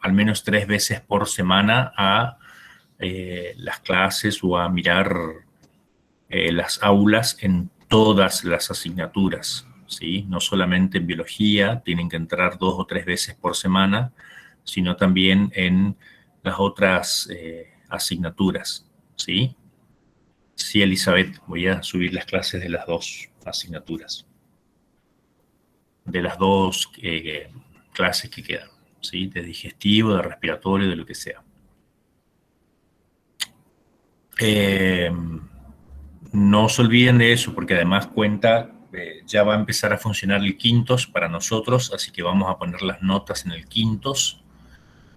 al menos 3 veces por semana a las clases o a mirar las aulas en todas las asignaturas, ¿sí? No solamente en biología, tienen que entrar 2 o 3 veces por semana, sino también en las otras asignaturas, ¿sí? Sí, Elizabeth, voy a subir las clases de las 2 asignaturas, de las 2 clases que quedan, ¿sí? De digestivo, de respiratorio, de lo que sea. No se olviden de eso, porque además cuenta, ya va a empezar a funcionar el Quintos para nosotros, así que vamos a poner las notas en el Quintos.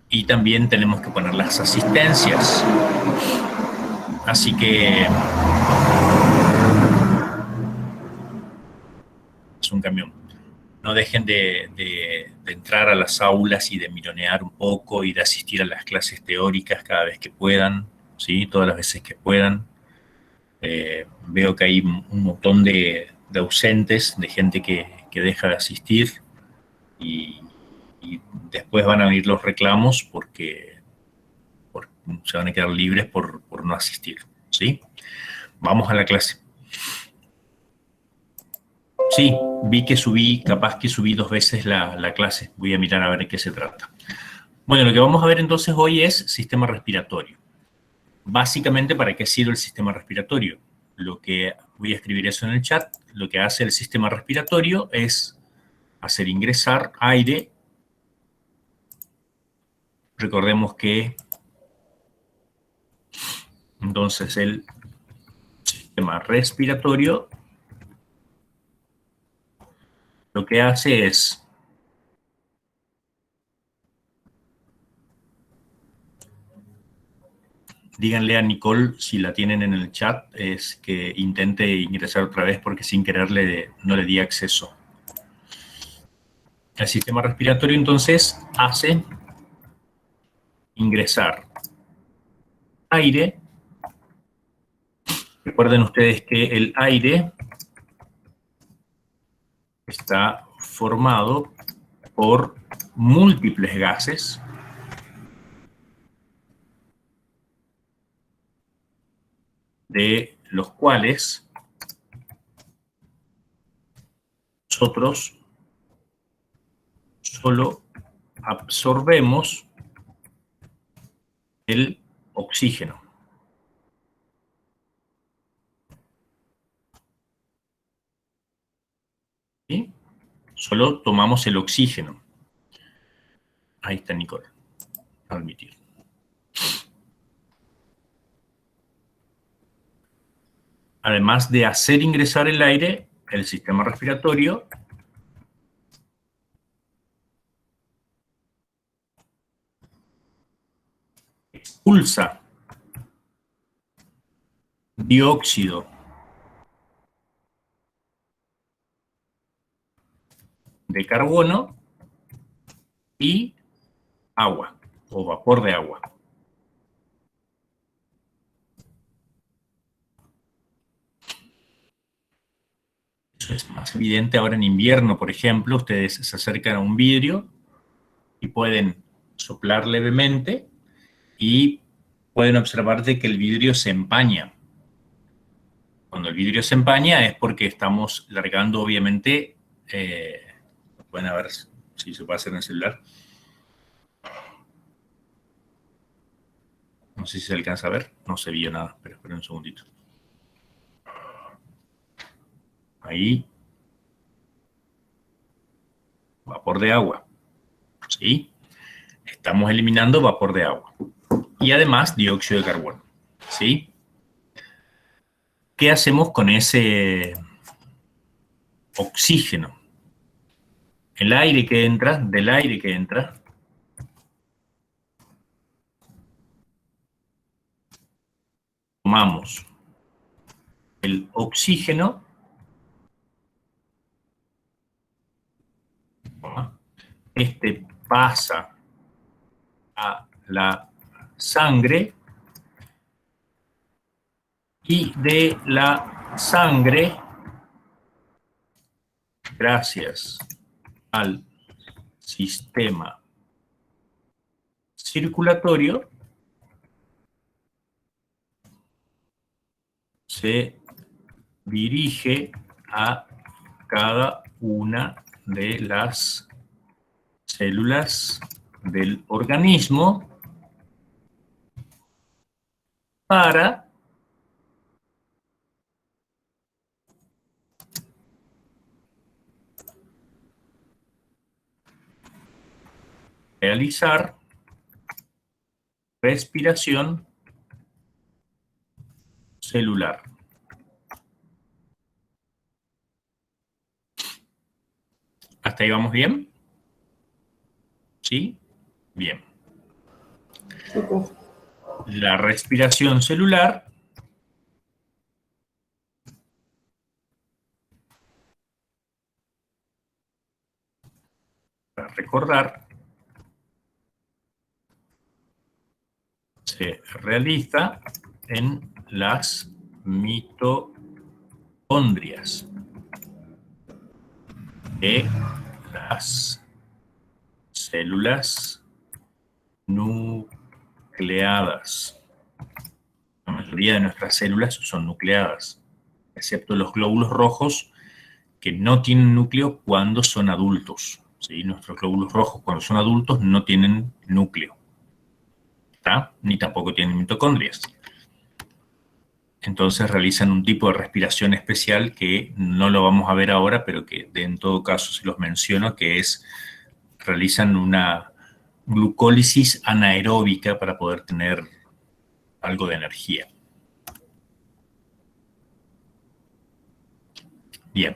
Y también tenemos que poner las asistencias. Así que es un camión. No dejen de entrar a las aulas y de mironear un poco y de asistir a las clases teóricas cada vez que puedan, ¿sí? Todas las veces que puedan. Veo que hay un montón de ausentes, de gente que deja de asistir y, y después van a venir los reclamos porque se van a quedar libres por no asistir, ¿sí? Vamos a la clase. Sí, vi que subí, capaz que subí 2 veces la clase. Voy a mirar a ver de qué se trata. Bueno, lo que vamos a ver entonces hoy es sistema respiratorio. Básicamente, ¿para qué sirve el sistema respiratorio? Lo que voy a escribir eso en el chat. Lo que hace el sistema respiratorio es hacer ingresar aire. Recordemos que entonces el sistema respiratorio lo que hace es díganle a Nicole, si la tienen en el chat, es que intente ingresar otra vez porque sin querer no le di acceso. El sistema respiratorio entonces hace ingresar aire. Recuerden ustedes que el aire está formado por múltiples gases de los cuales nosotros solo absorbemos el oxígeno. ¿Sí? Solo tomamos el oxígeno. Ahí está Nicole. Admitir. Además de hacer ingresar el aire, el sistema respiratorio expulsa dióxido de carbono y agua o vapor de agua. Eso es más evidente ahora en invierno, por ejemplo. Ustedes se acercan a un vidrio y pueden soplar levemente y pueden observar de que el vidrio se empaña. Cuando el vidrio se empaña es porque estamos largando, obviamente, pueden ver si se puede hacer en el celular. No sé si se alcanza a ver, no se vio nada, pero esperen un segundito. Ahí, vapor de agua, ¿sí? Estamos eliminando vapor de agua. Y además dióxido de carbono, ¿sí? ¿Qué hacemos con ese oxígeno? El aire que entra, del aire que entra, tomamos el oxígeno, este pasa a la sangre y de la sangre, gracias al sistema circulatorio se dirige a cada una de las células del organismo para realizar respiración celular. ¿Hasta ahí vamos bien? ¿Sí? Bien. La respiración celular para recordar se realiza en las mitocondrias de las células nucleadas. La mayoría de nuestras células son nucleadas, excepto los glóbulos rojos que no tienen núcleo cuando son adultos. ¿Sí? Nuestros glóbulos rojos cuando son adultos no tienen núcleo. ¿Está? Ni tampoco tienen mitocondrias. Entonces realizan un tipo de respiración especial que no lo vamos a ver ahora, pero que en todo caso se los menciono, que es, realizan una glucólisis anaeróbica para poder tener algo de energía. Bien.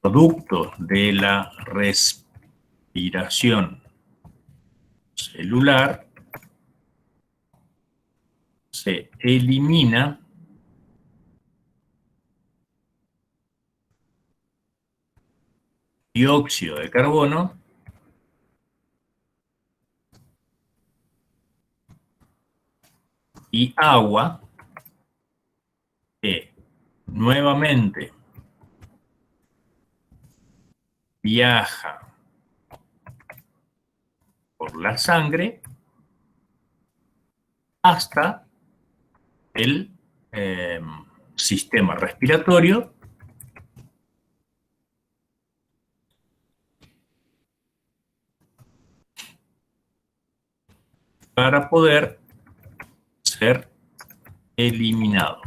Producto de la respiración celular se elimina dióxido de carbono y agua que nuevamente viaja por la sangre hasta el sistema respiratorio para poder ser eliminado.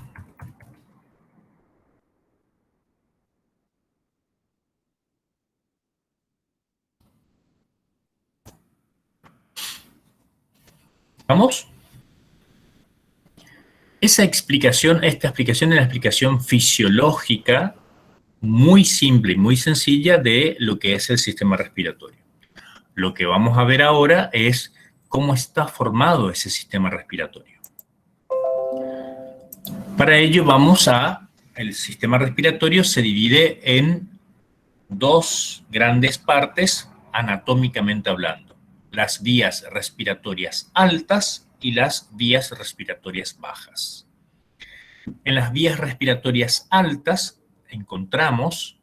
¿Vamos? Esta explicación es la explicación fisiológica muy simple y muy sencilla de lo que es el sistema respiratorio. Lo que vamos a ver ahora es cómo está formado ese sistema respiratorio. Para ello el sistema respiratorio se divide en dos grandes partes anatómicamente hablando: las vías respiratorias altas y las vías respiratorias bajas. En las vías respiratorias altas encontramos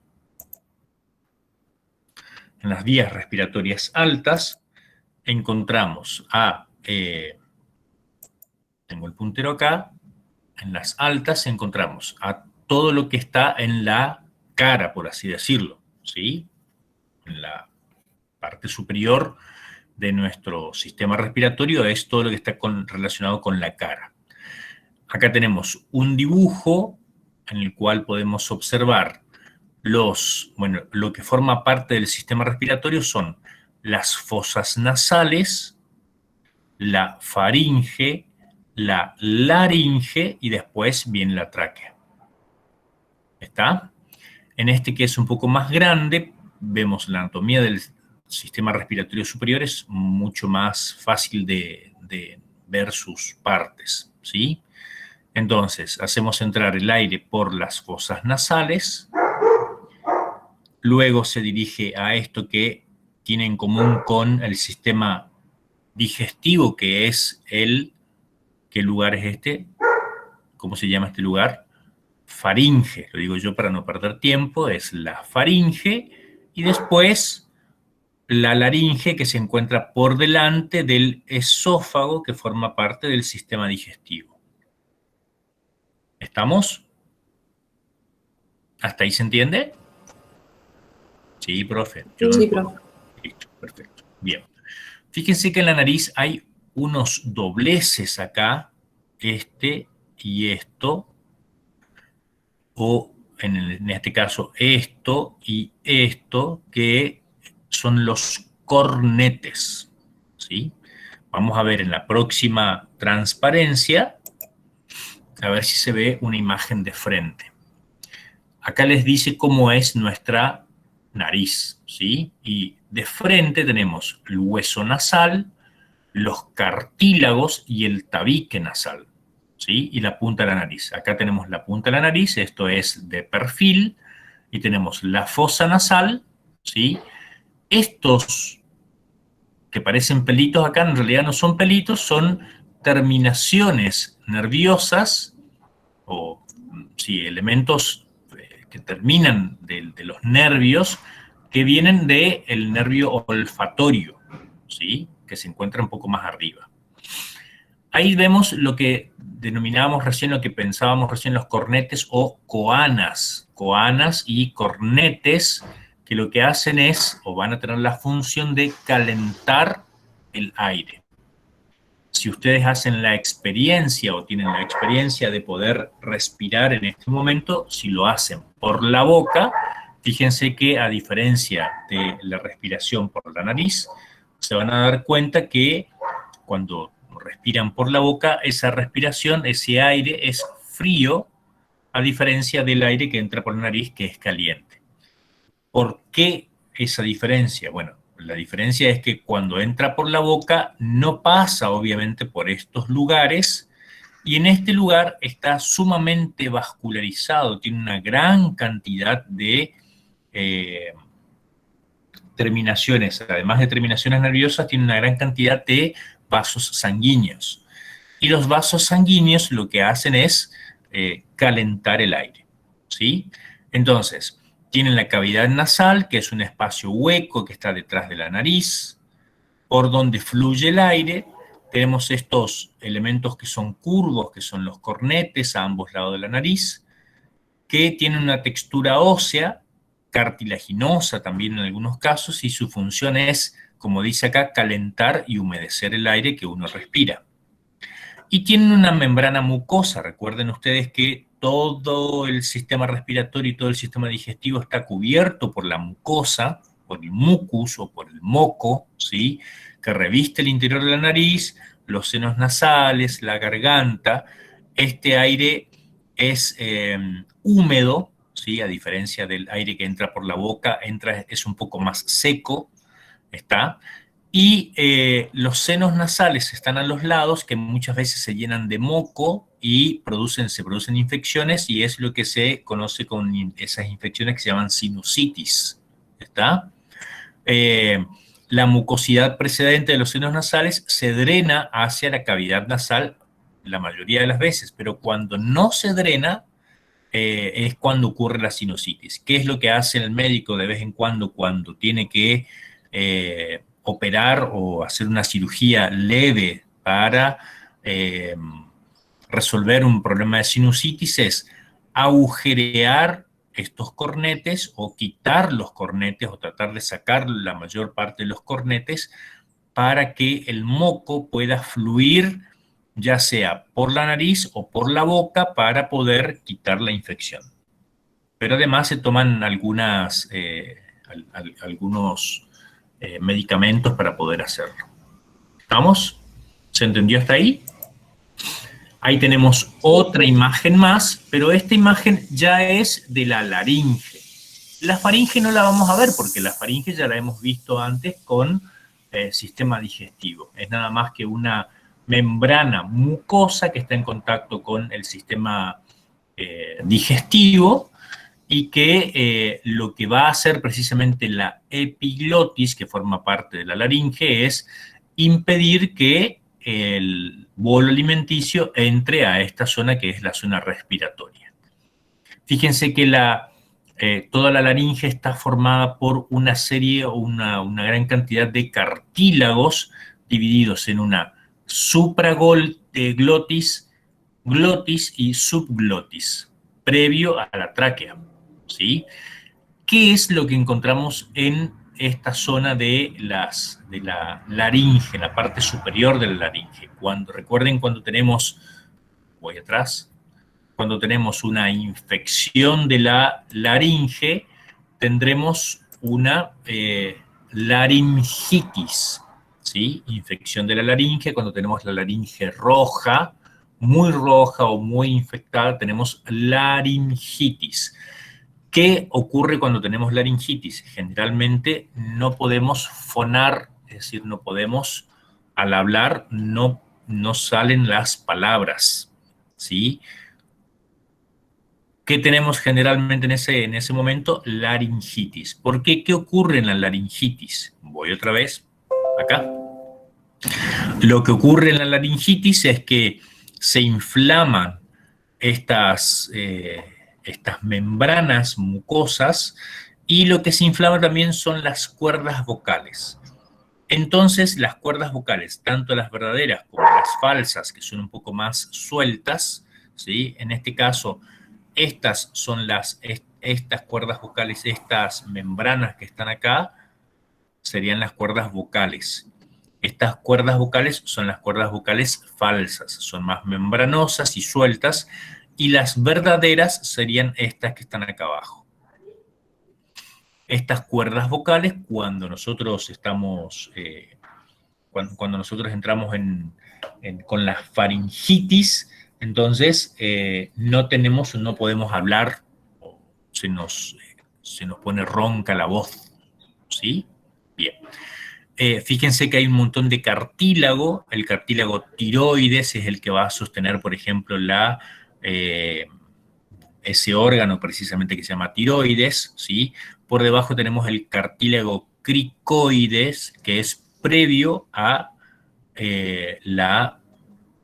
tengo el puntero acá, en las altas encontramos a todo lo que está en la cara, por así decirlo, ¿sí? En la parte superior de nuestro sistema respiratorio es todo lo que está relacionado con la cara. Acá tenemos un dibujo en el cual podemos observar lo que forma parte del sistema respiratorio son las fosas nasales, la faringe, la laringe y después viene la tráquea. ¿Está? En este, que es un poco más grande, vemos la anatomía del sistema respiratorio superior, es mucho más fácil de ver sus partes, ¿sí? Entonces, hacemos entrar el aire por las fosas nasales, luego se dirige a esto que tiene en común con el sistema digestivo, que es ¿qué lugar es este? ¿Cómo se llama este lugar? Faringe, lo digo yo para no perder tiempo, es la faringe, y después la laringe, que se encuentra por delante del esófago, que forma parte del sistema digestivo. ¿Estamos? ¿Hasta ahí se entiende? Sí, profe. Yo lo Sí, respondo. profe. Listo, perfecto. Bien. Fíjense que en la nariz hay unos dobleces acá, este y esto, o en este caso esto y esto, que son los cornetes, ¿sí? Vamos a ver en la próxima transparencia, a ver si se ve una imagen de frente. Acá les dice cómo es nuestra nariz, ¿sí? Y de frente tenemos el hueso nasal, los cartílagos y el tabique nasal, ¿sí? Y la punta de la nariz. Acá tenemos la punta de la nariz, esto es de perfil, y tenemos la fosa nasal, ¿sí? Estos que parecen pelitos acá en realidad no son pelitos, son terminaciones nerviosas o sí, elementos que terminan de los nervios que vienen del nervio olfatorio, ¿sí? Que se encuentra un poco más arriba. Ahí vemos lo que denominábamos recién, lo que pensábamos recién, los cornetes o coanas. Coanas y cornetes que lo que hacen es, o van a tener la función de calentar el aire. Si ustedes hacen la experiencia o tienen la experiencia de poder respirar en este momento, si lo hacen por la boca, fíjense que a diferencia de la respiración por la nariz, se van a dar cuenta que cuando respiran por la boca, esa respiración, ese aire es frío, a diferencia del aire que entra por la nariz, que es caliente. ¿Por qué esa diferencia? Bueno, la diferencia es que cuando entra por la boca no pasa obviamente por estos lugares y en este lugar está sumamente vascularizado, tiene una gran cantidad de terminaciones, además de terminaciones nerviosas, tiene una gran cantidad de vasos sanguíneos. Y los vasos sanguíneos lo que hacen es calentar el aire, ¿sí? Entonces, tienen la cavidad nasal, que es un espacio hueco que está detrás de la nariz, por donde fluye el aire. Tenemos estos elementos que son curvos, que son los cornetes a ambos lados de la nariz, que tienen una textura ósea, cartilaginosa también en algunos casos, y su función es, como dice acá, calentar y humedecer el aire que uno respira. Y tienen una membrana mucosa. Recuerden ustedes que todo el sistema respiratorio y todo el sistema digestivo está cubierto por la mucosa, por el mucus o por el moco, ¿sí? Que reviste el interior de la nariz, los senos nasales, la garganta. Este aire es húmedo, ¿sí? A diferencia del aire que entra por la boca, es un poco más seco, ¿está? Y los senos nasales están a los lados, que muchas veces se llenan de moco y se producen infecciones, y es lo que se conoce con esas infecciones que se llaman sinusitis. ¿Está? Eh, la mucosidad precedente de los senos nasales se drena hacia la cavidad nasal la mayoría de las veces, pero cuando no se drena, es cuando ocurre la sinusitis. ¿Qué es lo que hace el médico de vez en cuando tiene que operar o hacer una cirugía leve para resolver un problema de sinusitis? Es agujerear estos cornetes o quitar los cornetes o tratar de sacar la mayor parte de los cornetes para que el moco pueda fluir ya sea por la nariz o por la boca para poder quitar la infección. Pero además se toman algunos medicamentos para poder hacerlo. ¿Estamos? ¿Se entendió hasta ahí? Ahí tenemos otra imagen más, pero esta imagen ya es de la laringe. La faringe no la vamos a ver porque la faringe ya la hemos visto antes con sistema digestivo. Es nada más que una membrana mucosa que está en contacto con el sistema digestivo y que lo que va a hacer precisamente la epiglotis, que forma parte de la laringe, es impedir que el bolo alimenticio entre a esta zona que es la zona respiratoria. Fíjense que la toda la laringe está formada por una serie o una gran cantidad de cartílagos divididos en una supraglotis, glotis y subglotis, previo a la tráquea, ¿sí? ¿Qué es lo que encontramos en esta zona de la laringe, en la parte superior de la laringe? Recuerden cuando tenemos, voy atrás, cuando tenemos una infección de la laringe, tendremos una laringitis, ¿sí? Infección de la laringe, cuando tenemos la laringe roja, muy roja o muy infectada, tenemos laringitis. ¿Qué ocurre cuando tenemos laringitis? Generalmente no podemos fonar, es decir, no podemos, al hablar, no salen las palabras, ¿sí? ¿Qué tenemos generalmente en ese momento? Laringitis. ¿Por qué? ¿Qué ocurre en la laringitis? Voy otra vez, acá. Lo que ocurre en la laringitis es que se inflaman estas membranas mucosas y lo que se inflama también son las cuerdas vocales. Entonces, las cuerdas vocales, tanto las verdaderas como las falsas, que son un poco más sueltas, ¿sí? En este caso, estas son estas cuerdas vocales, estas membranas que están acá, serían las cuerdas vocales. Estas cuerdas vocales son las cuerdas vocales falsas, son más membranosas y sueltas, y las verdaderas serían estas que están acá abajo. Estas cuerdas vocales, cuando nosotros estamos, cuando nosotros entramos con la faringitis, entonces no podemos hablar, se nos pone ronca la voz, ¿sí? Bien. Fíjense que hay un montón de cartílago. El cartílago tiroides es el que va a sostener, por ejemplo, ese órgano precisamente que se llama tiroides, ¿sí? Por debajo tenemos el cartílago cricoides, que es previo a la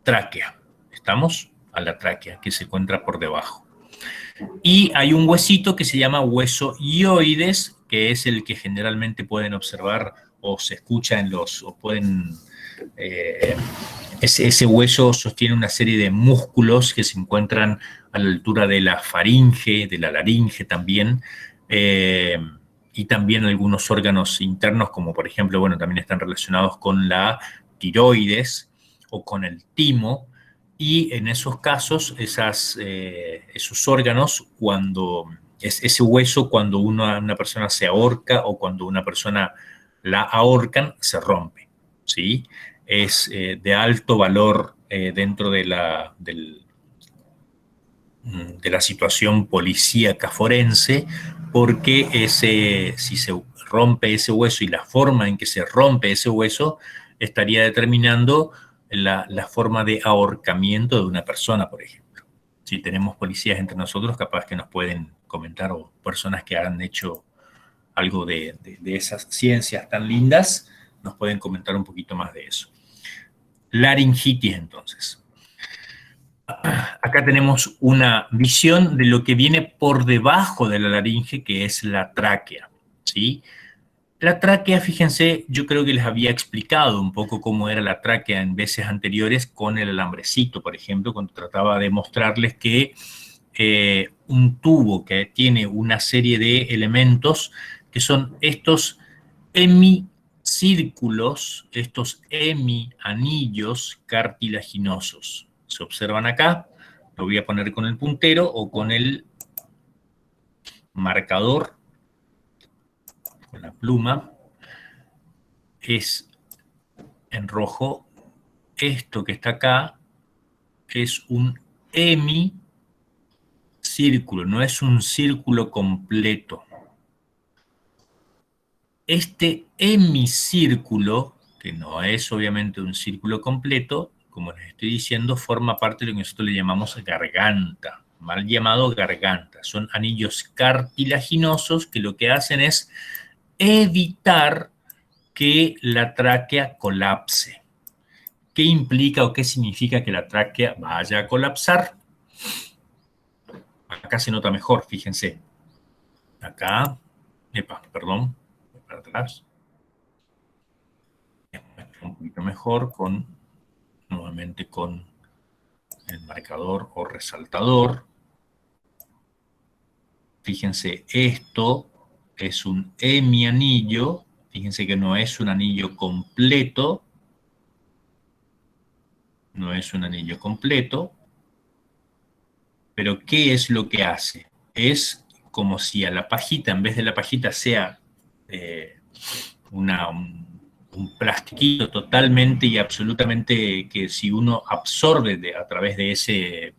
tráquea. ¿Estamos? A la tráquea, que se encuentra por debajo. Y hay un huesito que se llama hueso ioides, que es el que generalmente pueden observar o se escucha o pueden... ese hueso sostiene una serie de músculos que se encuentran a la altura de la faringe, de la laringe también, y también algunos órganos internos, como por ejemplo, bueno, también están relacionados con la tiroides o con el timo, y en esos casos, esos órganos, ese hueso, cuando una persona se ahorca o cuando una persona la ahorcan, se rompe, ¿sí? Es de alto valor dentro de de la situación policíaca forense, porque si se rompe ese hueso y la forma en que se rompe ese hueso estaría determinando la forma de ahorcamiento de una persona, por ejemplo. Si tenemos policías entre nosotros, capaz que nos pueden comentar, o personas que han hecho algo de esas ciencias tan lindas, nos pueden comentar un poquito más de eso. Laringitis, entonces. Acá tenemos una visión de lo que viene por debajo de la laringe, que es la tráquea, ¿sí? La tráquea, fíjense, yo creo que les había explicado un poco cómo era la tráquea en veces anteriores con el alambrecito, por ejemplo, cuando trataba de mostrarles que un tubo que tiene una serie de elementos que son estos hemicírculos, estos hemianillos cartilaginosos. Se observan acá, lo voy a poner con el puntero o con el marcador, con la pluma, es en rojo, esto que está acá es un hemicírculo, no es un círculo completo. Este hemicírculo, que no es obviamente un círculo completo, como les estoy diciendo, forma parte de lo que nosotros le llamamos garganta, mal llamado garganta. Son anillos cartilaginosos que lo que hacen es evitar que la tráquea colapse. ¿Qué implica o qué significa que la tráquea vaya a colapsar? Acá se nota mejor, fíjense. acá, epa, perdón, para atrás, un poquito mejor nuevamente con el marcador o resaltador. Fíjense, esto es un hemianillo, fíjense que no es un anillo completo, no es un anillo completo, pero ¿qué es lo que hace? Es como si a la pajita, en vez de la pajita sea un plastiquito totalmente y absolutamente que si uno absorbe a través de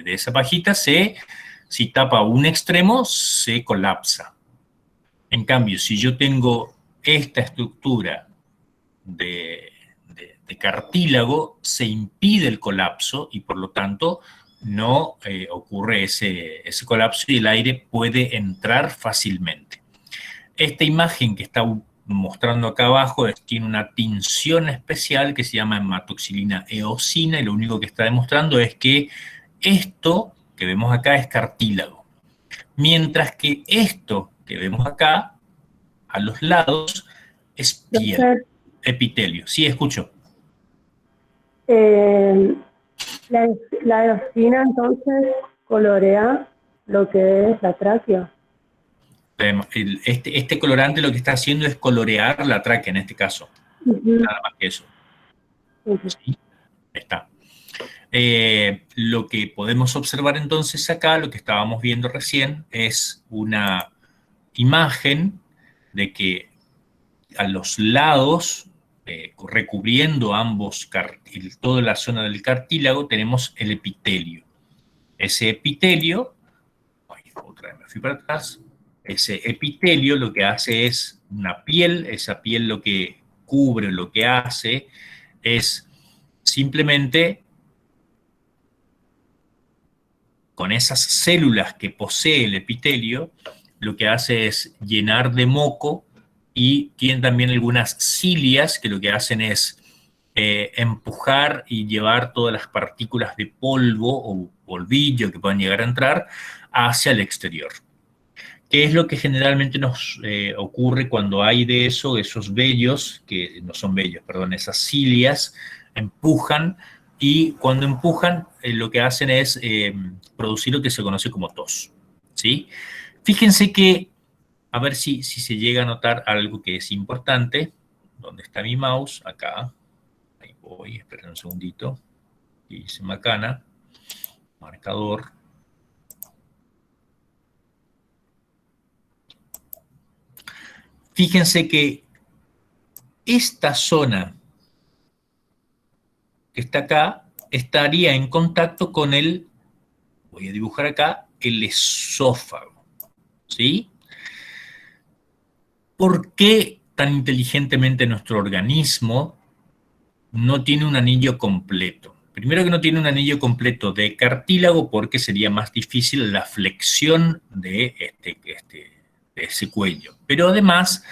esa pajita, si tapa un extremo, se colapsa. En cambio, si yo tengo esta estructura de cartílago, se impide el colapso y por lo tanto no ocurre ese colapso y el aire puede entrar fácilmente. Esta imagen que está mostrando acá abajo tiene una tinción especial que se llama hematoxilina eosina y lo único que está demostrando es que esto que vemos acá es cartílago. Mientras que esto que vemos acá, a los lados, es piel, Doctor, epitelio. Sí, escucho. eh, la, la eosina entonces colorea lo que es la tráquea. Este colorante lo que está haciendo es colorear la tráquea en este caso. Ujú, Nada más que eso. ujú. ¿Sí? Está. Lo que podemos observar entonces acá, lo que estábamos viendo recién, es una imagen de que a los lados, recubriendo toda la zona del cartílago, tenemos el epitelio. Ese epitelio, otra vez me fui para atrás, ese epitelio lo que hace es una piel, esa piel lo que cubre, lo que hace es simplemente con esas células que posee el epitelio, lo que hace es llenar de moco y tiene también algunas cilias que lo que hacen es empujar y llevar todas las partículas de polvo o polvillo que puedan llegar a entrar hacia el exterior. ¿Qué es lo que generalmente nos ocurre cuando hay de eso, esos vellos, que no son vellos, perdón, esas cilias, empujan y cuando empujan lo que hacen es producir lo que se conoce como tos, ¿sí? Fíjense que, a ver si se llega a notar algo que es importante. ¿Dónde está mi mouse? Acá. Ahí voy, esperen un segundito. Y dice macana, marcador. Fíjense que esta zona que está acá estaría en contacto con voy a dibujar acá, el esófago, ¿sí? ¿Por qué tan inteligentemente nuestro organismo no tiene un anillo completo? Primero que no tiene un anillo completo de cartílago porque sería más difícil la flexión de ese cuello. Pero además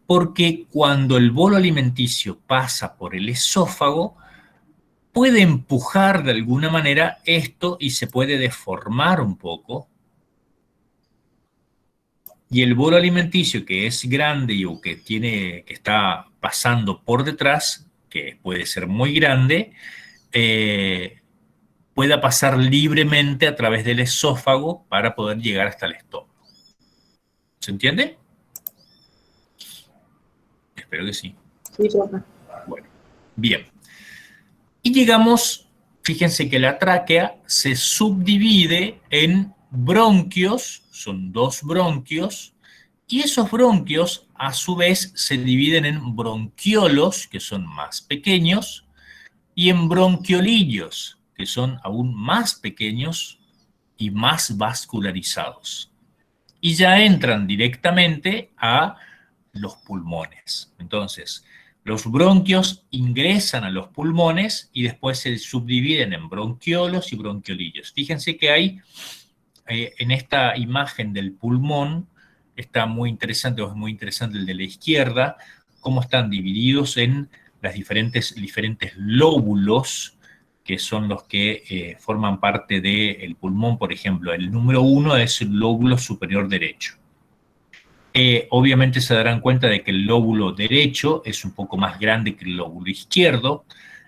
porque cuando el bolo alimenticio pasa por el esófago, puede empujar de alguna manera esto y se puede deformar un poco. Y el bolo alimenticio que es grande o que está pasando por detrás, que puede ser muy grande, eh, pueda pasar libremente a través del esófago para poder llegar hasta el estómago. ¿Se entiende? Espero que sí. Sí, profe. Bueno, bien. Y llegamos, fíjense que la tráquea se subdivide en bronquios, son dos bronquios, y esos bronquios a su vez se dividen en bronquiolos, que son más pequeños, y en bronquiolillos, que son aún más pequeños y más vascularizados. Y ya entran directamente a los pulmones. Entonces, los bronquios ingresan a los pulmones y después se subdividen en bronquiolos y bronquiolillos. Fíjense que hay en esta imagen del pulmón, está muy interesante, o es muy interesante el de la izquierda, cómo están divididos en las diferentes lóbulos que son los que forman parte del pulmón, por ejemplo. El número 1 es el lóbulo superior derecho. Obviamente se darán cuenta de que el lóbulo derecho es un poco más grande que el lóbulo izquierdo.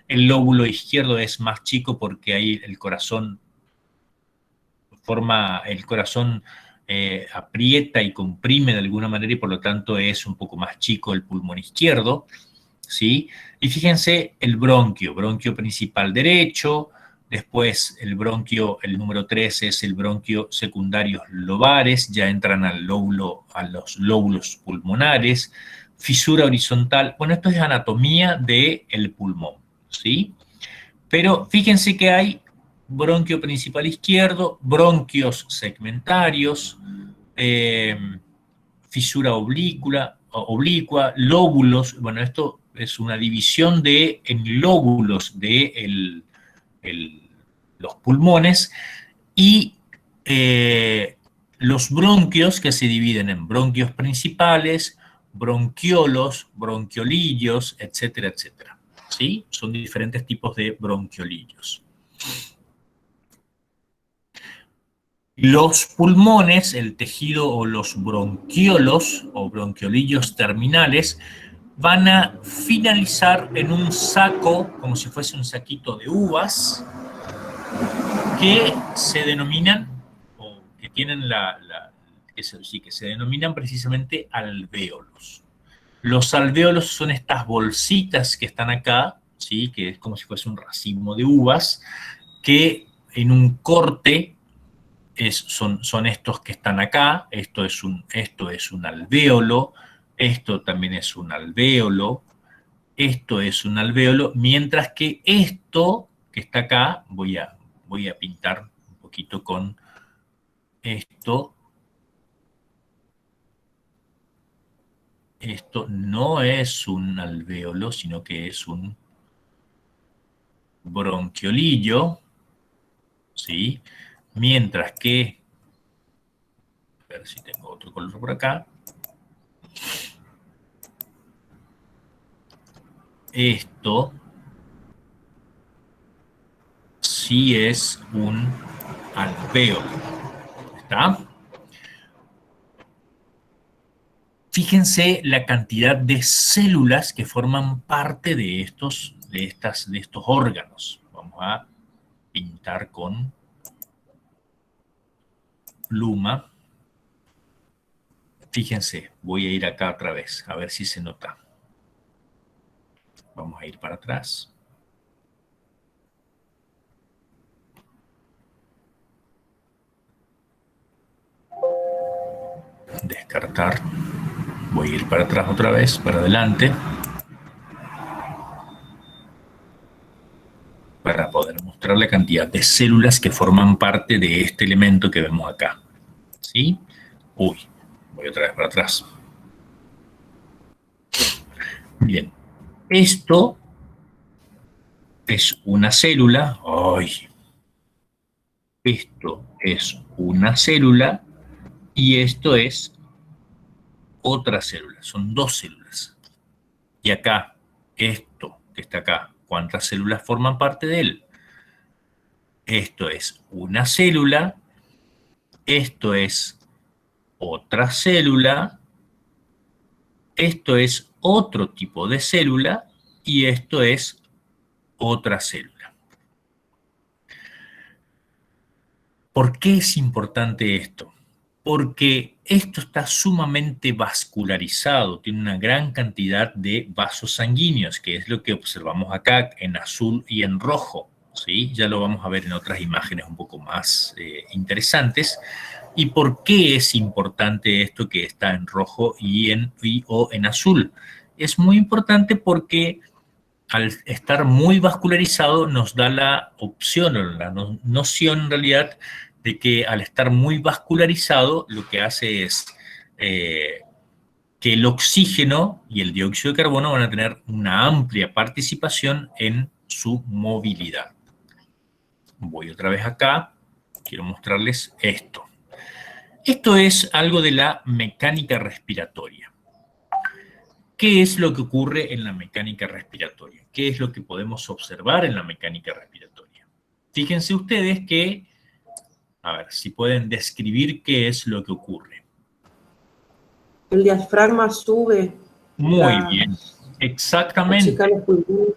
El lóbulo izquierdo es más chico porque ahí el corazón aprieta y comprime de alguna manera y por lo tanto es un poco más chico el pulmón izquierdo, ¿sí? Y fíjense el bronquio principal derecho, después el bronquio, el número 3 es el bronquio secundarios lobares, ya entran a los lóbulos pulmonares, fisura horizontal, bueno, esto es anatomía del pulmón, ¿sí? Pero fíjense que hay bronquio principal izquierdo, bronquios segmentarios, eh, fisura oblicua, lóbulos. Bueno, esto es una división en lóbulos de los pulmones y los bronquios que se dividen en bronquios principales, bronquiolos, bronquiolillos, etcétera, etcétera. ¿Sí? Son diferentes tipos de bronquiolillos. Los pulmones, el tejido o los bronquiolos o bronquiolillos terminales van a finalizar en un saco, como si fuese un saquito de uvas, que se denominan, o que tienen que se denominan precisamente alvéolos. Los alvéolos son estas bolsitas que están acá, ¿sí? Que es como si fuese un racimo de uvas, que en un corte son estos que están acá, esto es un alvéolo, esto también es un alvéolo, esto es un alvéolo, mientras que esto que está acá, voy a pintar un poquito con esto no es un alvéolo, sino que es un bronquiolillo, ¿sí? Mientras que, a ver si tengo otro color por acá, esto sí es un alvéolo, ¿está? Fíjense la cantidad de células que forman parte de estos órganos. Vamos a pintar con pluma. Fíjense, voy a ir acá otra vez, a ver si se nota. Vamos a ir para atrás. Descartar. Voy a ir para atrás otra vez, para adelante. Para poder mostrar la cantidad de células que forman parte de este elemento que vemos acá. ¿Sí? Uy, voy otra vez para atrás. Bien. Esto es una célula. ¡Ay! Esto es una célula y esto es otra célula. Son dos células. Y acá, esto que está acá, ¿cuántas células forman parte de él? Esto es una célula, esto es otra célula, esto es otro tipo de célula y esto es otra célula. ¿Por qué es importante esto? Porque esto está sumamente vascularizado, tiene una gran cantidad de vasos sanguíneos, que es lo que observamos acá en azul y en rojo, ¿sí? Ya lo vamos a ver en otras imágenes un poco más interesantes. ¿Y por qué es importante esto que está en rojo o en azul? Es muy importante porque al estar muy vascularizado nos da la opción o la noción en realidad de que al estar muy vascularizado lo que hace es que el oxígeno y el dióxido de carbono van a tener una amplia participación en su movilidad. Voy otra vez acá, quiero mostrarles esto. Esto es algo de la mecánica respiratoria. ¿Qué es lo que ocurre en la mecánica respiratoria? ¿Qué es lo que podemos observar en la mecánica respiratoria? Fíjense ustedes que, a ver, si pueden describir qué es lo que ocurre. El diafragma sube. Muy bien, exactamente. Achica los pulmones.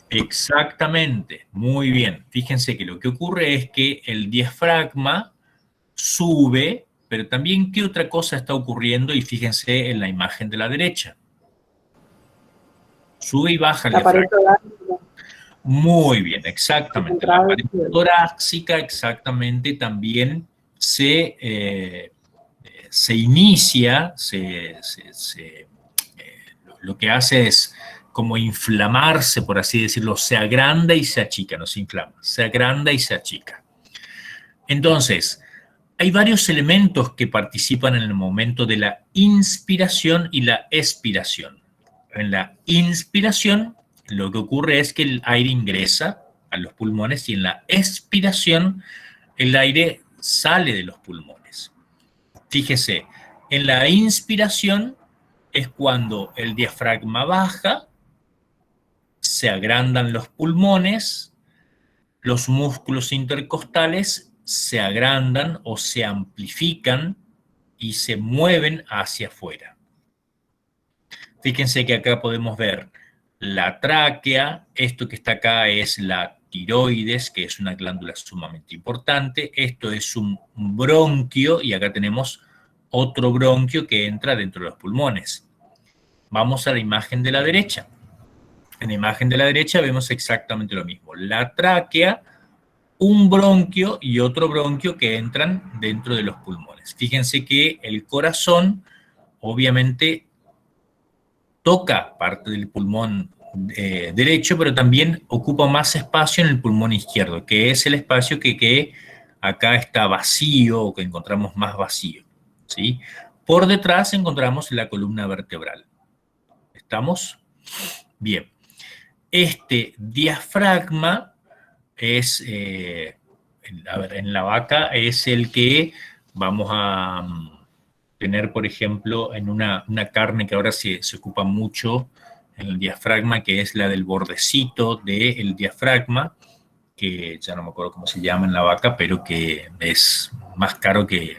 Exactamente, muy bien. Fíjense que lo que ocurre es que el diafragma sube, pero también ¿qué otra cosa está ocurriendo? Y fíjense en la imagen de la derecha. Sube y baja el La pared diafragma. torácica. Muy bien, exactamente. La pared torácica exactamente también se inicia, lo que hace es como inflamarse, por así decirlo, se agranda y se achica, no se inflama, se agranda y se achica. Entonces, hay varios elementos que participan en el momento de la inspiración y la expiración. En la inspiración, lo que ocurre es que el aire ingresa a los pulmones y en la expiración, el aire sale de los pulmones. Fíjese, en la inspiración es cuando el diafragma baja, se agrandan los pulmones, los músculos intercostales se agrandan o se amplifican y se mueven hacia afuera. Fíjense que acá podemos ver la tráquea, esto que está acá es la tiroides, que es una glándula sumamente importante, esto es un bronquio y acá tenemos otro bronquio que entra dentro de los pulmones. Vamos a la imagen de la derecha. En la imagen de la derecha vemos exactamente lo mismo. La tráquea, un bronquio y otro bronquio que entran dentro de los pulmones. Fíjense que el corazón obviamente toca parte del pulmón derecho, pero también ocupa más espacio en el pulmón izquierdo, que es el espacio que acá está vacío o que encontramos más vacío, ¿sí? Por detrás encontramos la columna vertebral. ¿Estamos? Bien. Este diafragma es, a ver, en la vaca es el que vamos a tener, por ejemplo, en una carne que ahora se ocupa mucho en el diafragma, que es la del bordecito del diafragma, que ya no me acuerdo cómo se llama en la vaca, pero que es más caro que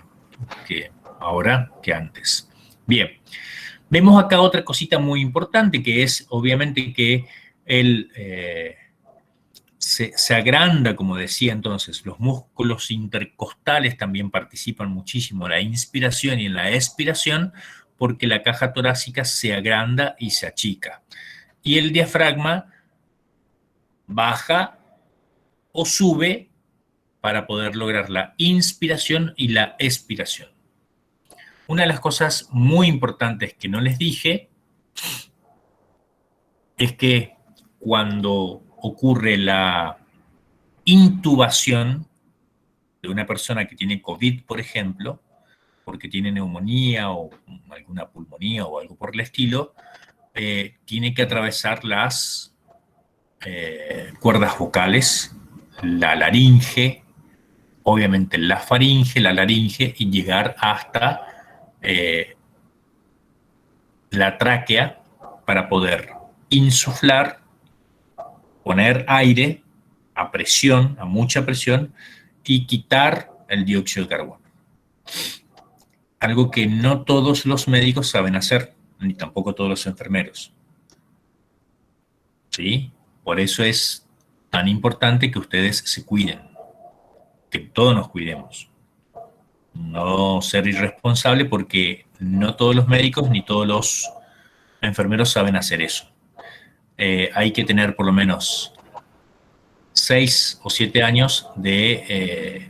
ahora que antes. Bien, vemos acá otra cosita muy importante, que es obviamente que se agranda, como decía entonces, los músculos intercostales también participan muchísimo en la inspiración y en la expiración, porque la caja torácica se agranda y se achica. Y el diafragma baja o sube para poder lograr la inspiración y la expiración. Una de las cosas muy importantes que no les dije es que cuando ocurre la intubación de una persona que tiene COVID, por ejemplo, porque tiene neumonía o alguna pulmonía o algo por el estilo, tiene que atravesar las cuerdas vocales, la laringe, obviamente la faringe, la laringe y llegar hasta la tráquea para poder insuflar, poner aire a presión, a mucha presión, y quitar el dióxido de carbono. Algo que no todos los médicos saben hacer, ni tampoco todos los enfermeros. ¿Sí? Por eso es tan importante que ustedes se cuiden, que todos nos cuidemos. No ser irresponsable porque no todos los médicos ni todos los enfermeros saben hacer eso. Hay que tener por lo menos 6 o 7 años de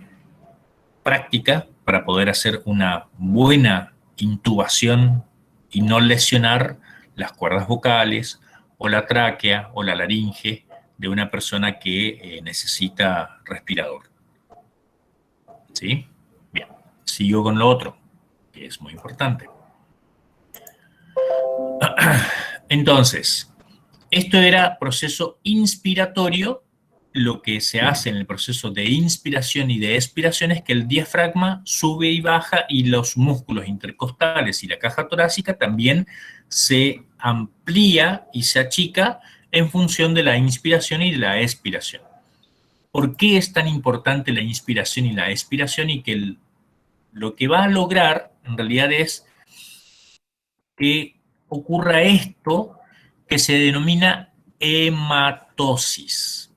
práctica para poder hacer una buena intubación y no lesionar las cuerdas vocales o la tráquea o la laringe de una persona que necesita respirador. ¿Sí? Bien, sigo con lo otro, que es muy importante. Entonces, esto era proceso inspiratorio. Lo que se hace en el proceso de inspiración y de expiración es que el diafragma sube y baja y los músculos intercostales y la caja torácica también se amplía y se achica en función de la inspiración y de la expiración. ¿Por qué es tan importante la inspiración y la expiración? Y que lo que va a lograr en realidad es que ocurra esto que se denomina hematosis.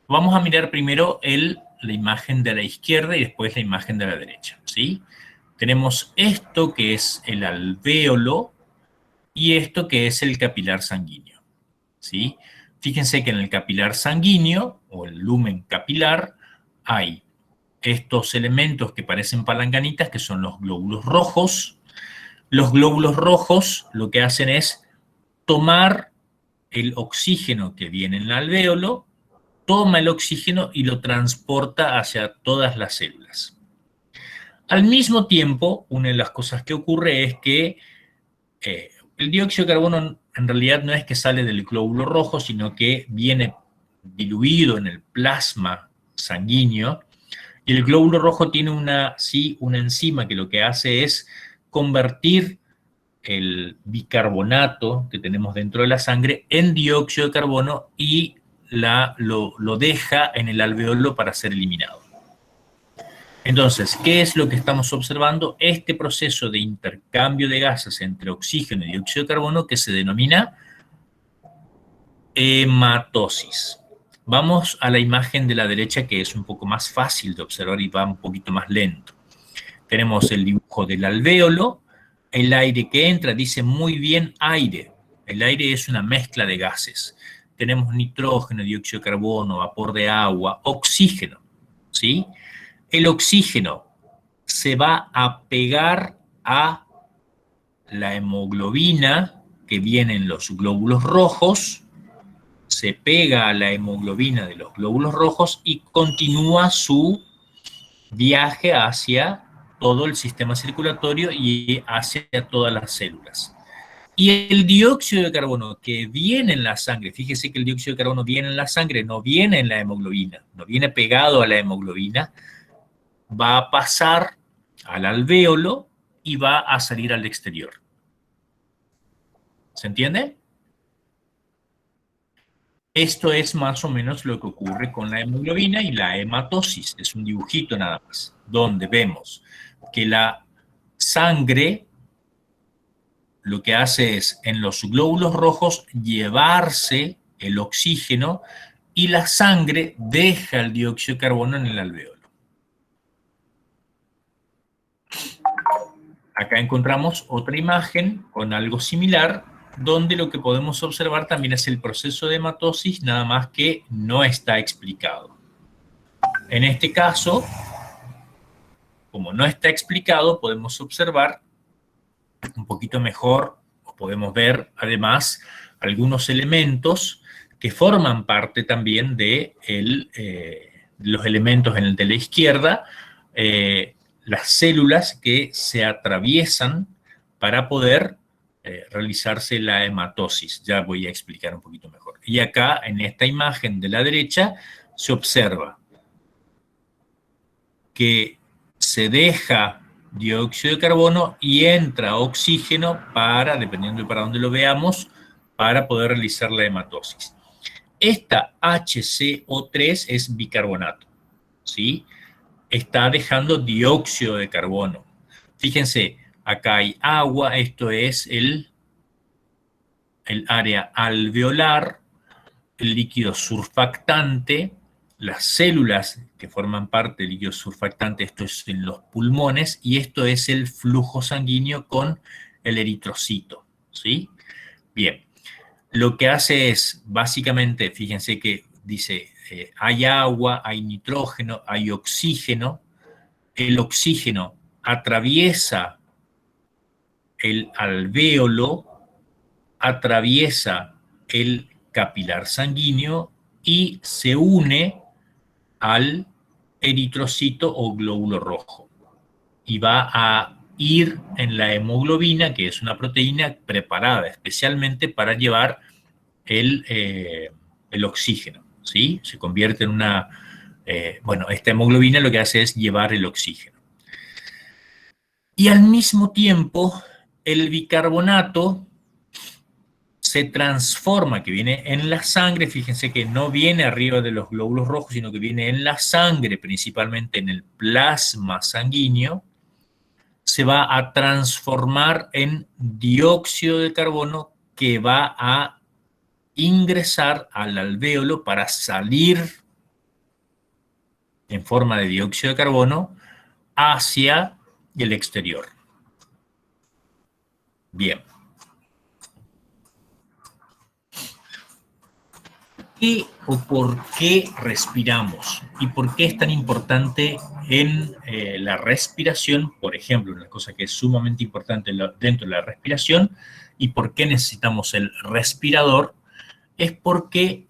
Vamos a mirar primero la imagen de la izquierda y después la imagen de la derecha, ¿sí? Tenemos esto que es el alvéolo y esto que es el capilar sanguíneo, ¿sí? Fíjense que en el capilar sanguíneo, o el lumen capilar, hay estos elementos que parecen palanganitas, que son los glóbulos rojos. Los glóbulos rojos lo que hacen es tomar el oxígeno que viene en el alvéolo, toma el oxígeno y lo transporta hacia todas las células. Al mismo tiempo, una de las cosas que ocurre es que el dióxido de carbono en realidad no es que sale del glóbulo rojo, sino que viene diluido en el plasma sanguíneo, y el glóbulo rojo tiene una enzima que lo que hace es convertir el bicarbonato que tenemos dentro de la sangre en dióxido de carbono y lo deja en el alvéolo para ser eliminado. Entonces, ¿qué es lo que estamos observando? Este proceso de intercambio de gases entre oxígeno y dióxido de carbono que se denomina hematosis. Vamos a la imagen de la derecha, que es un poco más fácil de observar y va un poquito más lento. Tenemos el dibujo del alvéolo, el aire que entra, dice muy bien aire. El aire es una mezcla de gases. Tenemos nitrógeno, dióxido de carbono, vapor de agua, oxígeno, ¿sí? El oxígeno se va a pegar a la hemoglobina que viene en los glóbulos rojos, se pega a la hemoglobina de los glóbulos rojos y continúa su viaje hacia todo el sistema circulatorio y hacia todas las células. Y el dióxido de carbono que viene en la sangre, fíjese que el dióxido de carbono viene en la sangre, no viene en la hemoglobina, no viene pegado a la hemoglobina, va a pasar al alvéolo y va a salir al exterior. ¿Se entiende? Esto es más o menos lo que ocurre con la hemoglobina y la hematosis. Es un dibujito nada más, donde vemos que la sangre lo que hace es, en los glóbulos rojos, llevarse el oxígeno y la sangre deja el dióxido de carbono en el alvéolo. Acá encontramos otra imagen con algo similar, donde lo que podemos observar también es el proceso de hematosis, nada más que no está explicado. En este caso, como no está explicado, podemos observar un poquito mejor, o podemos ver además algunos elementos que forman parte también de los elementos en el de la izquierda, las células que se atraviesan para poder realizarse la hematosis. Ya voy a explicar un poquito mejor. Y acá, en esta imagen de la derecha, se observa que se deja dióxido de carbono y entra oxígeno para, dependiendo de para dónde lo veamos, para poder realizar la hematosis. Esta HCO3 es bicarbonato, ¿sí? Está dejando dióxido de carbono. Fíjense, acá hay agua, esto es el área alveolar, el líquido surfactante, las células que forman parte del líquido surfactante, esto es en los pulmones, y esto es el flujo sanguíneo con el eritrocito, ¿sí? Bien, lo que hace es, básicamente, fíjense que dice, hay agua, hay nitrógeno, hay oxígeno, el oxígeno atraviesa el alvéolo, atraviesa el capilar sanguíneo y se une al eritrocito o glóbulo rojo. Y va a ir en la hemoglobina, que es una proteína preparada especialmente para llevar el oxígeno, ¿sí? Se convierte en una... bueno, esta hemoglobina lo que hace es llevar el oxígeno. Y al mismo tiempo, el bicarbonato se transforma, que viene en la sangre, fíjense que no viene arriba de los glóbulos rojos, sino que viene en la sangre, principalmente en el plasma sanguíneo, se va a transformar en dióxido de carbono que va a ingresar al alvéolo para salir en forma de dióxido de carbono hacia el exterior. Bien. ¿Qué o por qué respiramos? ¿Y por qué es tan importante en la respiración? Por ejemplo, una cosa que es sumamente importante dentro de la respiración, y por qué necesitamos el respirador, es porque,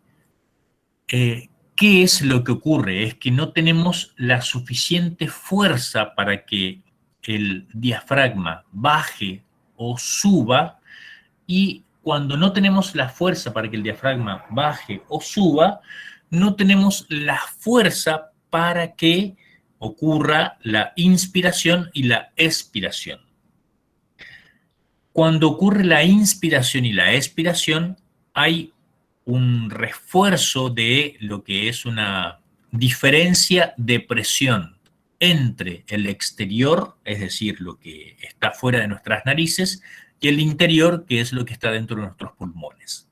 ¿qué es lo que ocurre? Es que no tenemos la suficiente fuerza para que el diafragma baje o suba, y cuando no tenemos la fuerza para que el diafragma baje o suba, no tenemos la fuerza para que ocurra la inspiración y la expiración. Cuando ocurre la inspiración y la expiración, hay un refuerzo de lo que es una diferencia de presión entre el exterior, es decir, lo que está fuera de nuestras narices, y el interior, que es lo que está dentro de nuestros pulmones.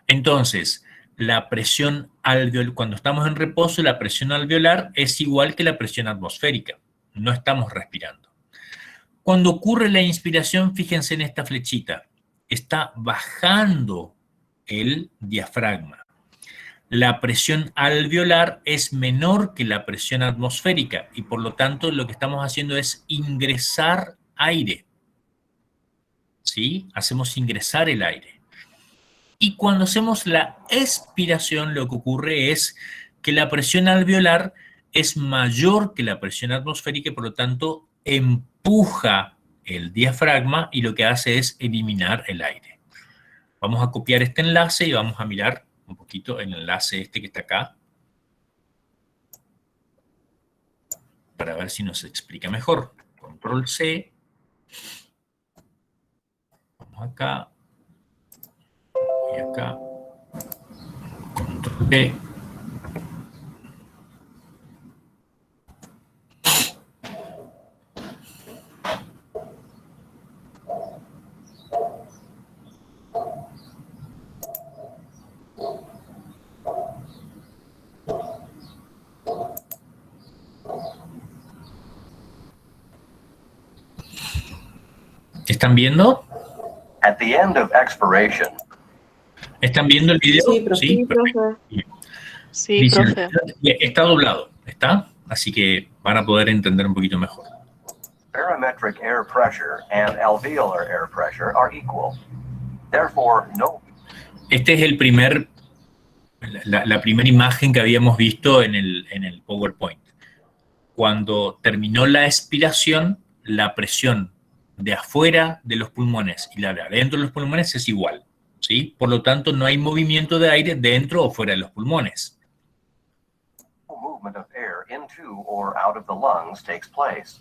Entonces, la presión alveolar, cuando estamos en reposo, la presión alveolar es igual que la presión atmosférica. No estamos respirando. Cuando ocurre la inspiración, fíjense en esta flechita. Está bajando el diafragma. La presión alveolar es menor que la presión atmosférica y por lo tanto lo que estamos haciendo es ingresar aire. ¿Sí? Hacemos ingresar el aire. Y cuando hacemos la expiración, lo que ocurre es que la presión alveolar es mayor que la presión atmosférica y por lo tanto empuja el diafragma y lo que hace es eliminar el aire. Vamos a copiar este enlace y vamos a mirar un poquito el enlace este que está acá para ver si nos explica mejor. Control C. Acá y acá, control B. ¿Están viendo? At the end of expiration. ¿Están viendo el video? Sí, profe. Sí, perfecto. Sí, Dicen, profe. está doblado, ¿está? Así que van a poder entender un poquito mejor. Barometric air pressure and alveolar air pressure are equal. Therefore, no. Este es la primera imagen que habíamos visto en el PowerPoint. Cuando terminó la expiración, la presión de afuera de los pulmones y la de adentro de los pulmones es igual, ¿sí? Por lo tanto, no hay movimiento de aire dentro o fuera de los pulmones. Movement of air into or out of the lungs takes place.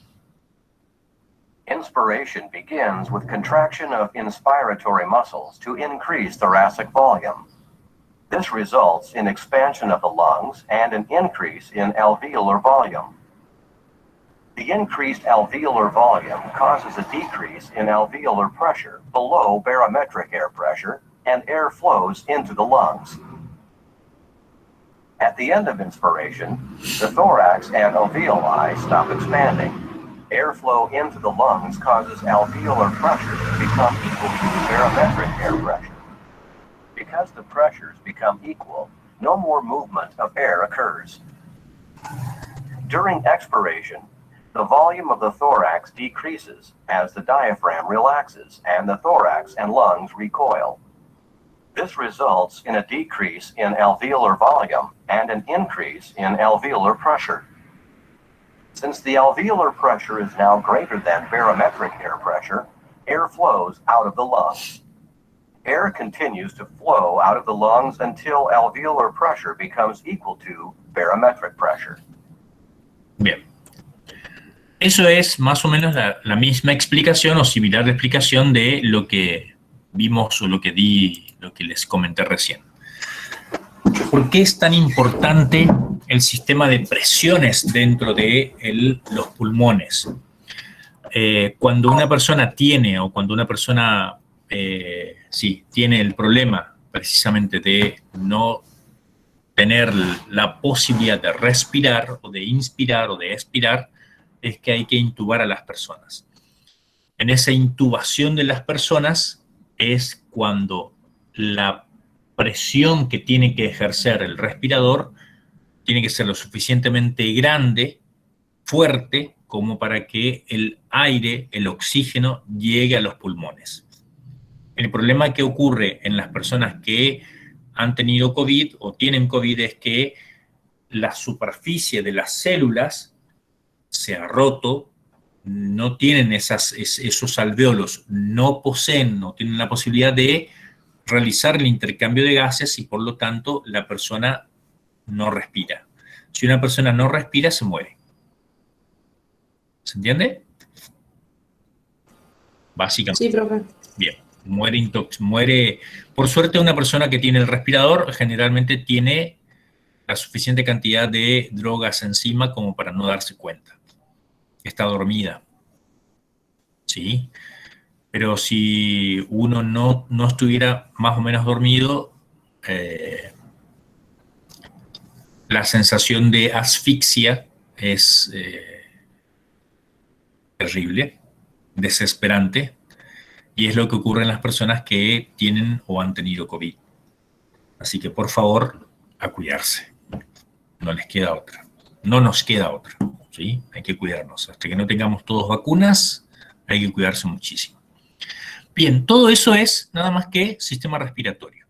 Inspiration begins with contraction of inspiratory muscles to increase thoracic volume. This results in expansion of the lungs and an increase in alveolar volume. The increased alveolar volume causes a decrease in alveolar pressure below barometric air pressure, and air flows into the lungs. At the end of inspiration, the thorax and alveoli stop expanding. Airflow into the lungs causes alveolar pressure to become equal to barometric air pressure. Because the pressures become equal, no more movement of air occurs. During expiration, the volume of the thorax decreases as the diaphragm relaxes and the thorax and lungs recoil. This results in a decrease in alveolar volume and an increase in alveolar pressure. Since the alveolar pressure is now greater than barometric air pressure, air flows out of the lungs. Air continues to flow out of the lungs until alveolar pressure becomes equal to barometric pressure. Bien. Eso es más o menos la misma explicación o similar de explicación de lo que vimos o lo que les comenté recién. ¿Por qué es tan importante el sistema de presiones dentro de los pulmones? Cuando una persona tiene, o cuando una persona tiene el problema precisamente de no tener la posibilidad de respirar, o de inspirar, o de expirar, es que hay que intubar a las personas. En esa intubación de las personas es cuando la presión que tiene que ejercer el respirador tiene que ser lo suficientemente grande, fuerte, como para que el aire, el oxígeno, llegue a los pulmones. El problema que ocurre en las personas que han tenido COVID o tienen COVID es que la superficie de las células se ha roto, no tienen esos alvéolos, no poseen, no tienen la posibilidad de realizar el intercambio de gases y por lo tanto la persona no respira. Si una persona no respira, se muere. ¿Se entiende? Básicamente. Sí, profe. Bien, muere. Por suerte, una persona que tiene el respirador generalmente tiene la suficiente cantidad de drogas encima como para no darse cuenta. Está dormida. ¿Sí? Pero si uno no estuviera más o menos dormido, la sensación de asfixia es terrible, desesperante, y es lo que ocurre en las personas que tienen o han tenido COVID. Así que, por favor, a cuidarse. No les queda otra. No nos queda otra. ¿Sí? Hay que cuidarnos. Hasta que no tengamos todos vacunas, hay que cuidarse muchísimo. Bien, todo eso es nada más que sistema respiratorio.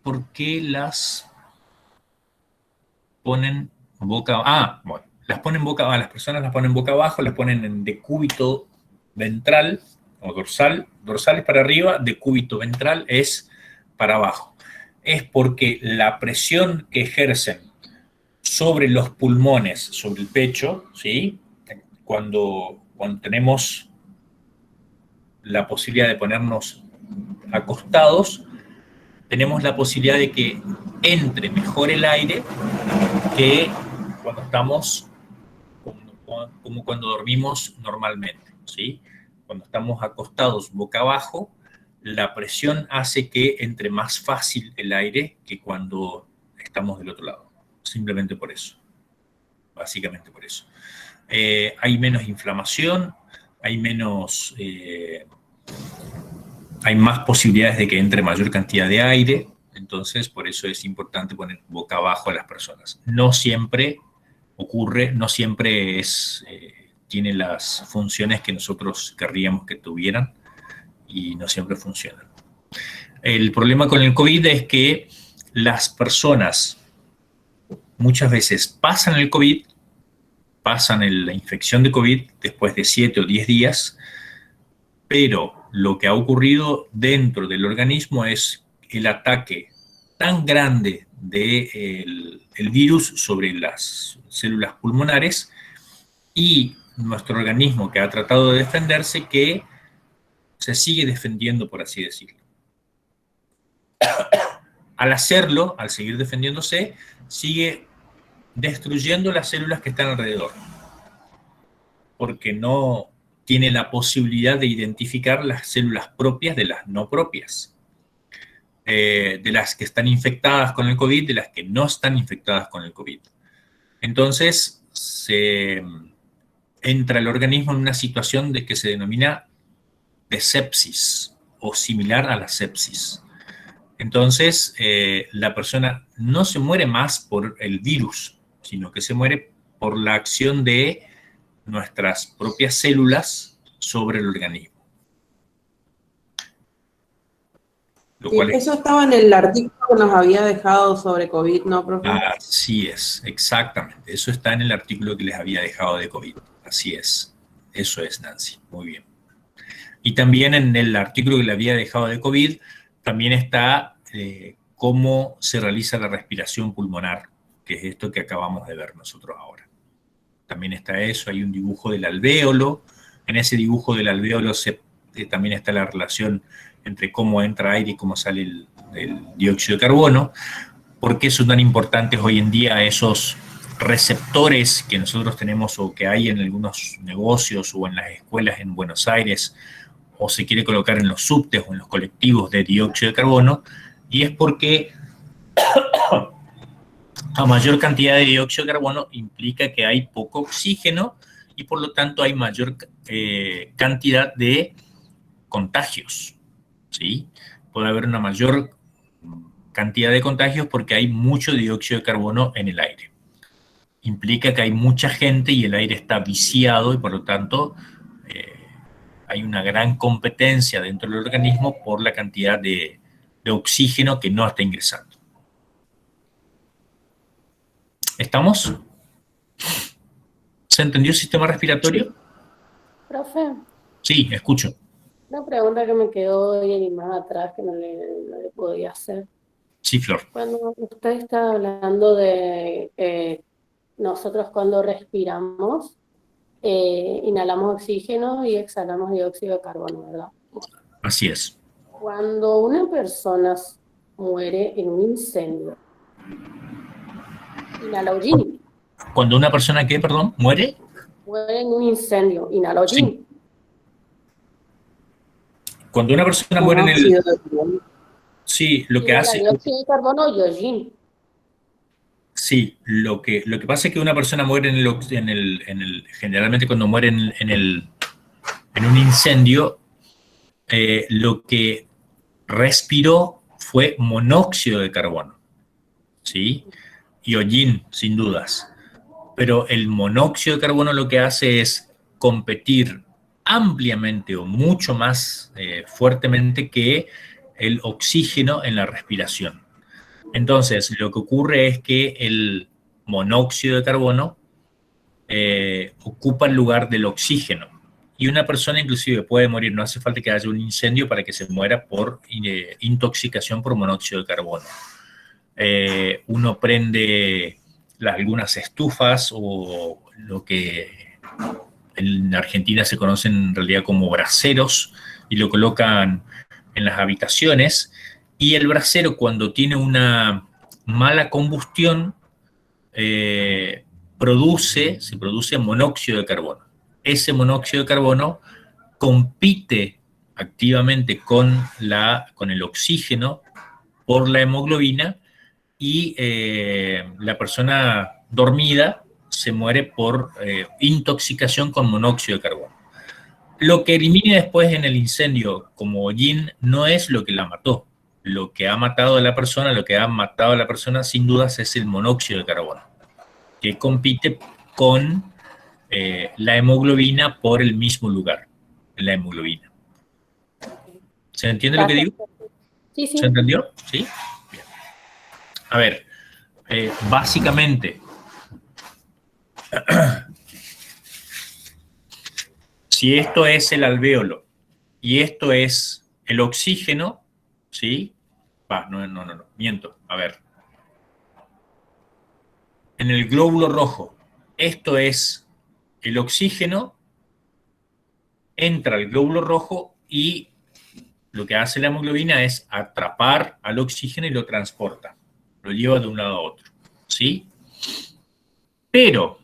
¿Por qué las ponen boca? Bueno, las ponen boca, las personas las ponen boca abajo, las ponen en decúbito ventral o dorsal. Dorsal es para arriba, decúbito ventral es para abajo. Es porque la presión que ejercen sobre los pulmones, sobre el pecho, ¿sí? Cuando tenemos la posibilidad de ponernos acostados, tenemos la posibilidad de que entre mejor el aire que cuando estamos, como cuando dormimos normalmente, ¿sí? Cuando estamos acostados boca abajo, la presión hace que entre más fácil el aire que cuando estamos del otro lado. Simplemente por eso. Básicamente por eso. Hay menos inflamación, hay menos... hay más posibilidades de que entre mayor cantidad de aire, entonces por eso es importante poner boca abajo a las personas. No siempre ocurre, no siempre tiene las funciones que nosotros querríamos que tuvieran y no siempre funcionan. El problema con el COVID es que las personas muchas veces pasan el COVID, pasan la infección de COVID después de 7 o 10 días, pero lo que ha ocurrido dentro del organismo es el ataque tan grande del virus sobre las células pulmonares y nuestro organismo que ha tratado de defenderse que se sigue defendiendo, por así decirlo. Al hacerlo, al seguir defendiéndose, sigue destruyendo las células que están alrededor, porque no tiene la posibilidad de identificar las células propias de las no propias, de las que están infectadas con el COVID, de las que no están infectadas con el COVID. Entonces, entra el organismo en una situación de que se denomina de sepsis o similar a la sepsis. Entonces, la persona no se muere más por el virus, sino que se muere por la acción de nuestras propias células sobre el organismo. Eso estaba en el artículo que nos había dejado sobre COVID, ¿no, profe? Así es, exactamente. Eso está en el artículo que les había dejado de COVID. Así es. Eso es, Nancy. Muy bien. Y también en el artículo que le había dejado de COVID, también está cómo se realiza la respiración pulmonar, que es esto que acabamos de ver nosotros ahora. También está eso, hay un dibujo del alvéolo. En ese dibujo del alvéolo también está la relación entre cómo entra aire y cómo sale el dióxido de carbono. ¿Por qué son tan importantes hoy en día esos receptores que nosotros tenemos o que hay en algunos negocios o en las escuelas en Buenos Aires, o se quiere colocar en los subtes o en los colectivos de dióxido de carbono, y es porque a mayor cantidad de dióxido de carbono implica que hay poco oxígeno y por lo tanto hay mayor cantidad de contagios, ¿sí? Puede haber una mayor cantidad de contagios porque hay mucho dióxido de carbono en el aire. Implica que hay mucha gente y el aire está viciado y por lo tanto hay una gran competencia dentro del organismo por la cantidad de oxígeno que no está ingresando. ¿Estamos? ¿Se entendió el sistema respiratorio? Profe. Sí, escucho. Una pregunta que me quedó ahí más atrás que no le podía hacer. Sí, Flor. Cuando usted está hablando de nosotros cuando respiramos, inhalamos oxígeno y exhalamos dióxido de carbono, ¿verdad? Así es. Cuando una persona muere en un incendio, inhala hollín. Cuando una persona, ¿qué, perdón? ¿Muere? Muere en un incendio, inhala hollín. Sí. Cuando una persona muere en el... Sí, lo que hace... dióxido de carbono y hollín. Sí, lo que pasa es que una persona muere generalmente cuando muere en un incendio, lo que respiró fue monóxido de carbono, ¿sí? Y hollín, sin dudas. Pero el monóxido de carbono lo que hace es competir ampliamente o mucho más fuertemente que el oxígeno en la respiración. Entonces, lo que ocurre es que el monóxido de carbono ocupa el lugar del oxígeno. Y una persona inclusive puede morir, no hace falta que haya un incendio para que se muera por intoxicación por monóxido de carbono. Uno prende algunas estufas o lo que en Argentina se conocen en realidad como braseros y lo colocan en las habitaciones. Y el brasero, cuando tiene una mala combustión, se produce monóxido de carbono. Ese monóxido de carbono compite activamente con el oxígeno por la hemoglobina y la persona dormida se muere por intoxicación con monóxido de carbono. Lo que elimina después en el incendio como hollín no es lo que la mató. Lo que ha matado a la persona, sin dudas, es el monóxido de carbono, que compite con la hemoglobina por el mismo lugar, la hemoglobina. ¿Se entiende lo que digo? Sí, sí. ¿Se entendió? ¿Sí? Bien. A ver, básicamente, si esto es el alvéolo y esto es el oxígeno, ¿sí? No, miento. A ver. En el glóbulo rojo, esto es el oxígeno, entra al glóbulo rojo y lo que hace la hemoglobina es atrapar al oxígeno y lo transporta. Lo lleva de un lado a otro, ¿sí? Pero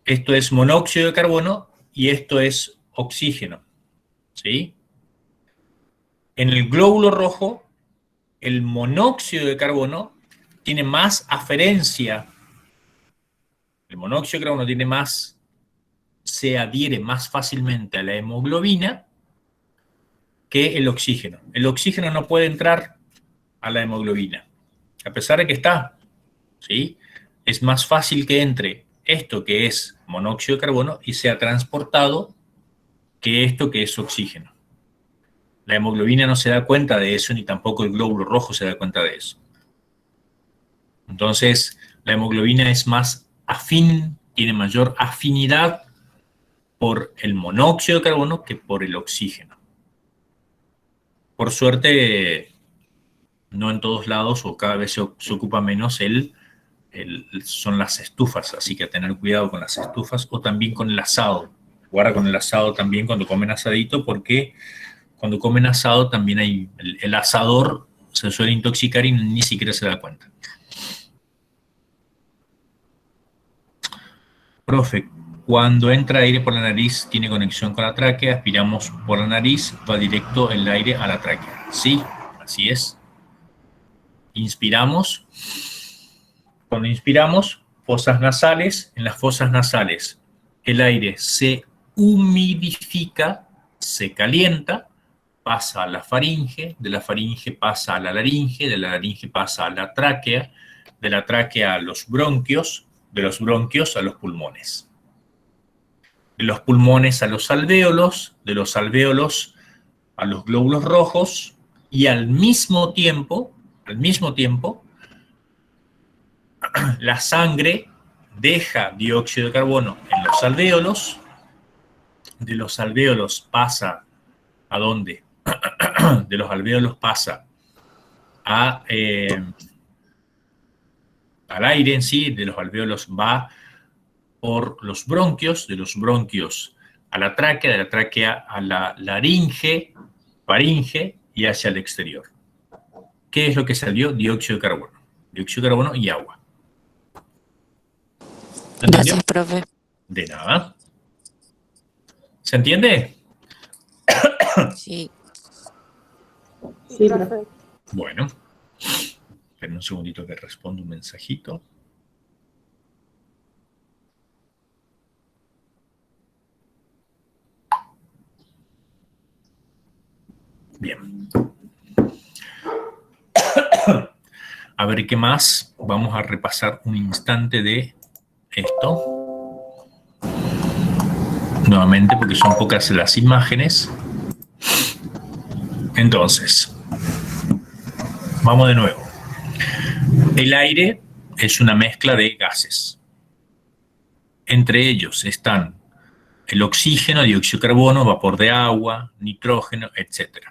esto es monóxido de carbono y esto es oxígeno, ¿sí? En el glóbulo rojo, el monóxido de carbono tiene más aferencia. El monóxido de carbono se adhiere más fácilmente a la hemoglobina que el oxígeno. El oxígeno no puede entrar a la hemoglobina, a pesar de que está, ¿sí? Es más fácil que entre esto que es monóxido de carbono y sea transportado que esto que es oxígeno. La hemoglobina no se da cuenta de eso, ni tampoco el glóbulo rojo se da cuenta de eso. Entonces, la hemoglobina es más afín, tiene mayor afinidad por el monóxido de carbono que por el oxígeno. Por suerte, no en todos lados o cada vez se ocupa menos son las estufas, así que a tener cuidado con las estufas o también con el asado. Guarda con el asado también cuando comen asadito, porque cuando comen asado también el asador se suele intoxicar y ni siquiera se da cuenta. Profe, cuando entra aire por la nariz tiene conexión con la tráquea, aspiramos por la nariz, va directo el aire a la tráquea. Sí, así es. Inspiramos. Cuando inspiramos, fosas nasales, en las fosas nasales el aire se humidifica, se calienta, pasa a la faringe, de la faringe pasa a la laringe, de la laringe pasa a la tráquea, de la tráquea a los bronquios, de los bronquios a los pulmones. De los pulmones a los alvéolos, de los alvéolos a los glóbulos rojos, y al mismo tiempo, la sangre deja dióxido de carbono en los alvéolos, de los alvéolos pasa ¿a dónde? De los alvéolos pasa al aire en sí, de los alvéolos va por los bronquios, de los bronquios a la tráquea, de la tráquea a la laringe, faringe y hacia el exterior. ¿Qué es lo que salió? Dióxido de carbono. Dióxido de carbono y agua. ¿Entendió? Gracias, profe. De nada. ¿Se entiende? Sí. Sí, profe. Bueno. Esperen un segundito que respondo un mensajito. Bien. A ver qué más. Vamos a repasar un instante de esto. Nuevamente, porque son pocas las imágenes. Entonces, vamos de nuevo. El aire es una mezcla de gases. Entre ellos están el oxígeno, dióxido de carbono, vapor de agua, nitrógeno, etc.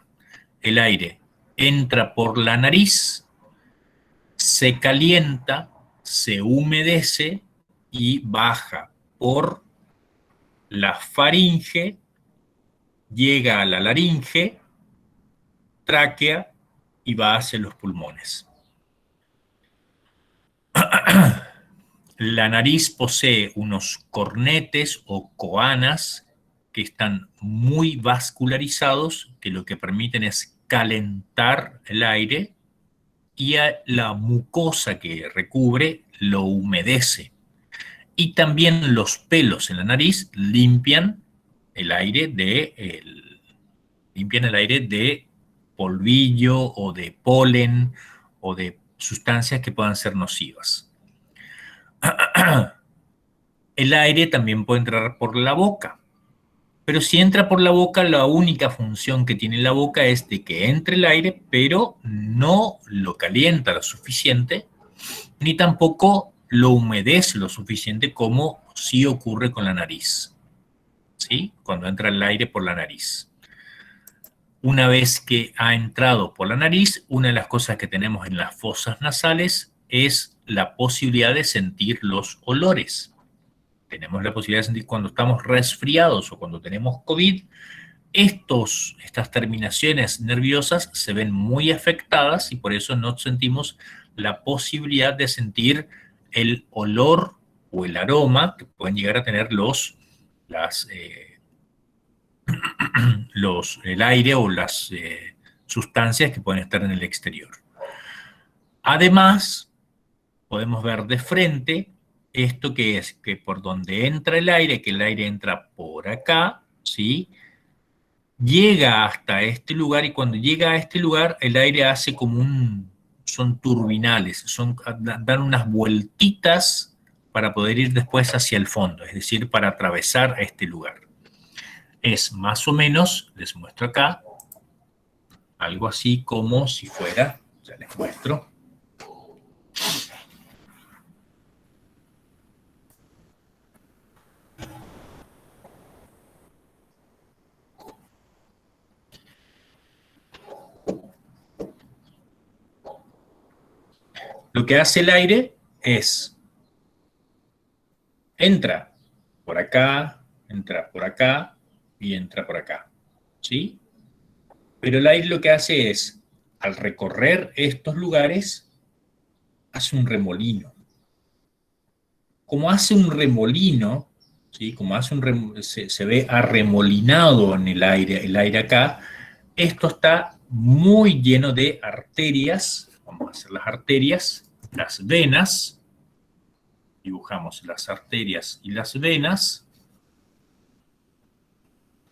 El aire entra por la nariz, se calienta, se humedece y baja por la faringe, llega a la laringe, tráquea y va hacia los pulmones. La nariz posee unos cornetes o coanas que están muy vascularizados, que lo que permiten es calentar el aire, y a la mucosa que recubre lo humedece. Y también los pelos en la nariz limpian el aire de polvillo o de polen o de sustancias que puedan ser nocivas. El aire también puede entrar por la boca, pero si entra por la boca, la única función que tiene la boca es de que entre el aire, pero no lo calienta lo suficiente, ni tampoco lo humedece lo suficiente como sí ocurre con la nariz, ¿sí? Cuando entra el aire por la nariz. Una vez que ha entrado por la nariz, una de las cosas que tenemos en las fosas nasales es la posibilidad de sentir los olores. Tenemos la posibilidad de sentir cuando estamos resfriados o cuando tenemos COVID. Estas terminaciones nerviosas se ven muy afectadas y por eso no sentimos la posibilidad de sentir el olor o el aroma que pueden llegar a tener el aire o las sustancias que pueden estar en el exterior. Además, podemos ver de frente esto que es que por donde entra el aire, que el aire entra por acá, ¿sí? Llega hasta este lugar y cuando llega a este lugar el aire hace como son turbinales, dan unas vueltitas para poder ir después hacia el fondo, es decir, para atravesar este lugar. Es más o menos, les muestro acá, algo así como si fuera, ya les muestro. Lo que hace el aire es, entra por acá y entra por acá, ¿sí? Pero el aire lo que hace es, al recorrer estos lugares, hace un remolino. Como hace un remolino, ¿sí? Como hace se ve arremolinado en el aire acá, esto está muy lleno de arterias. Vamos a hacer las arterias, las venas. Dibujamos las arterias y las venas.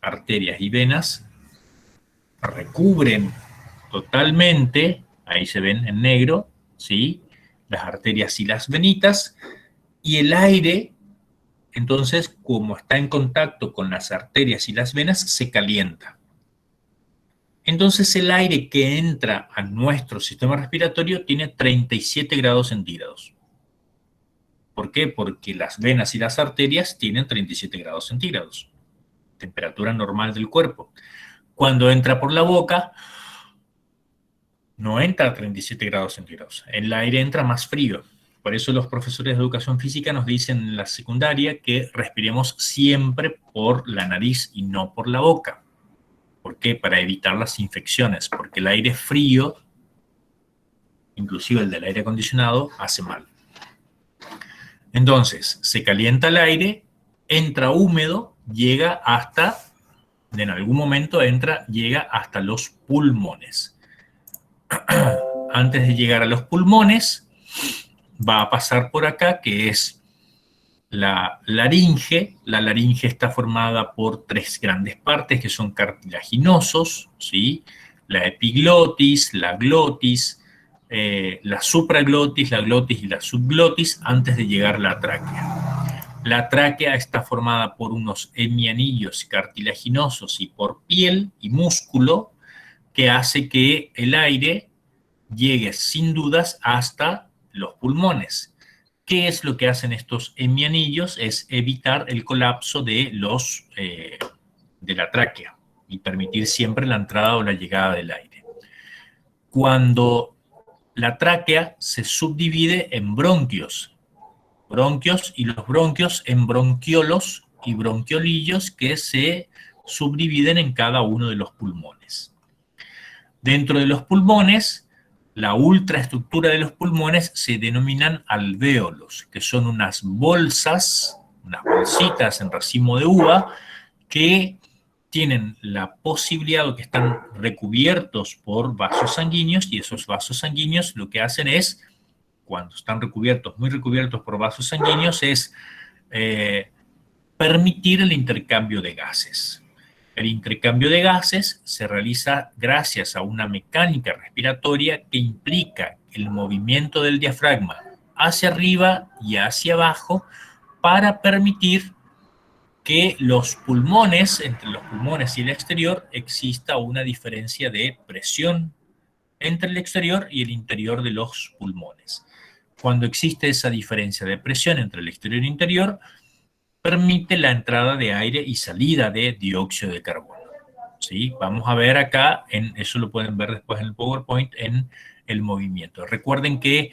Arterias y venas recubren totalmente, ahí se ven en negro, ¿sí? Las arterias y las venitas, y el aire, entonces, como está en contacto con las arterias y las venas, se calienta. Entonces el aire que entra a nuestro sistema respiratorio tiene 37 grados centígrados. ¿Por qué? Porque las venas y las arterias tienen 37 grados centígrados, temperatura normal del cuerpo. Cuando entra por la boca, no entra a 37 grados centígrados. El aire entra más frío. Por eso los profesores de educación física nos dicen en la secundaria que respiremos siempre por la nariz y no por la boca. ¿Por qué? Para evitar las infecciones, porque el aire frío, inclusive el del aire acondicionado, hace mal. Entonces, se calienta el aire, entra húmedo, llega hasta, en algún momento llega hasta los pulmones. Antes de llegar a los pulmones, va a pasar por acá, que es la laringe. La laringe está formada por 3 grandes partes que son cartilaginosos, ¿sí? La epiglotis, la glotis, la supraglotis, la glotis y la subglotis, antes de llegar a la tráquea. La tráquea está formada por unos hemianillos cartilaginosos y por piel y músculo, que hace que el aire llegue sin dudas hasta los pulmones. ¿Qué es lo que hacen estos hemianillos? Es evitar el colapso de la tráquea y permitir siempre la entrada o la llegada del aire. Cuando la tráquea se subdivide en bronquios, y los bronquios en bronquiolos y bronquiolillos, que se subdividen en cada uno de los pulmones. Dentro de los pulmones, la ultraestructura de los pulmones se denominan alvéolos, que son unas bolsas, unas bolsitas en racimo de uva, que tienen la posibilidad, o que están recubiertos por vasos sanguíneos, y esos vasos sanguíneos lo que hacen es, cuando están recubiertos, muy recubiertos por vasos sanguíneos, es permitir el intercambio de gases. El intercambio de gases se realiza gracias a una mecánica respiratoria que implica el movimiento del diafragma hacia arriba y hacia abajo para permitir que los pulmones, entre los pulmones y el exterior, exista una diferencia de presión entre el exterior y el interior de los pulmones. Cuando existe esa diferencia de presión entre el exterior e interior, permite la entrada de aire y salida de dióxido de carbono. ¿Sí? Vamos a ver acá, eso lo pueden ver después en el PowerPoint, en el movimiento. Recuerden que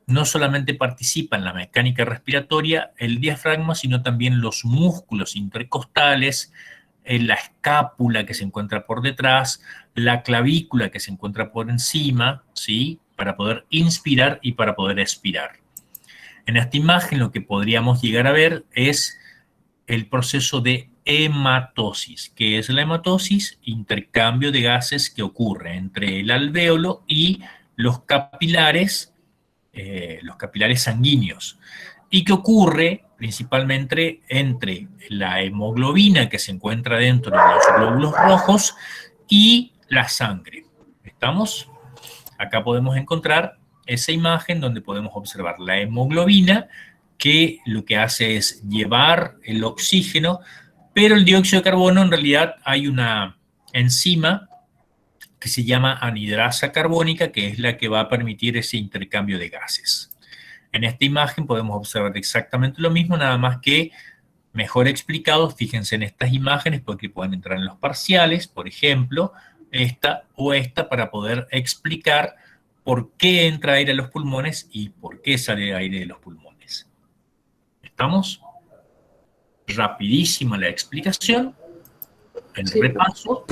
no solamente participa en la mecánica respiratoria el diafragma, sino también los músculos intercostales, la escápula que se encuentra por detrás, la clavícula que se encuentra por encima, ¿sí? Para poder inspirar y para poder expirar. En esta imagen lo que podríamos llegar a ver es el proceso de hematosis. ¿Qué es la hematosis? Intercambio de gases que ocurre entre el alvéolo y los capilares sanguíneos, y que ocurre principalmente entre la hemoglobina que se encuentra dentro de los glóbulos rojos y la sangre. ¿Estamos? Acá podemos encontrar esa imagen donde podemos observar la hemoglobina, que lo que hace es llevar el oxígeno, pero el dióxido de carbono, en realidad hay una enzima que se llama anhidrasa carbónica, que es la que va a permitir ese intercambio de gases. En esta imagen podemos observar exactamente lo mismo, nada más que mejor explicado. Fíjense en estas imágenes porque pueden entrar en los parciales, por ejemplo, esta o esta, para poder explicar por qué entra aire a los pulmones y por qué sale aire de los pulmones. ¿Estamos? Rapidísima la explicación, el repaso,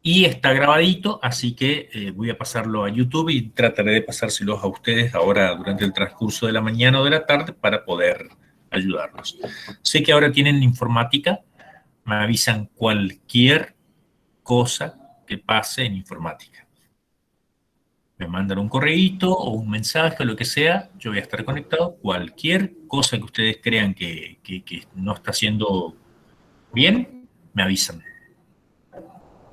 y está grabadito, así que voy a pasarlo a YouTube y trataré de pasárselos a ustedes ahora durante el transcurso de la mañana o de la tarde para poder ayudarlos. Sé que ahora tienen informática, me avisan cualquier cosa que pase en informática. Me mandan un correíto o un mensaje o lo que sea, yo voy a estar conectado. Cualquier cosa que ustedes crean que no está haciendo bien, me avisan.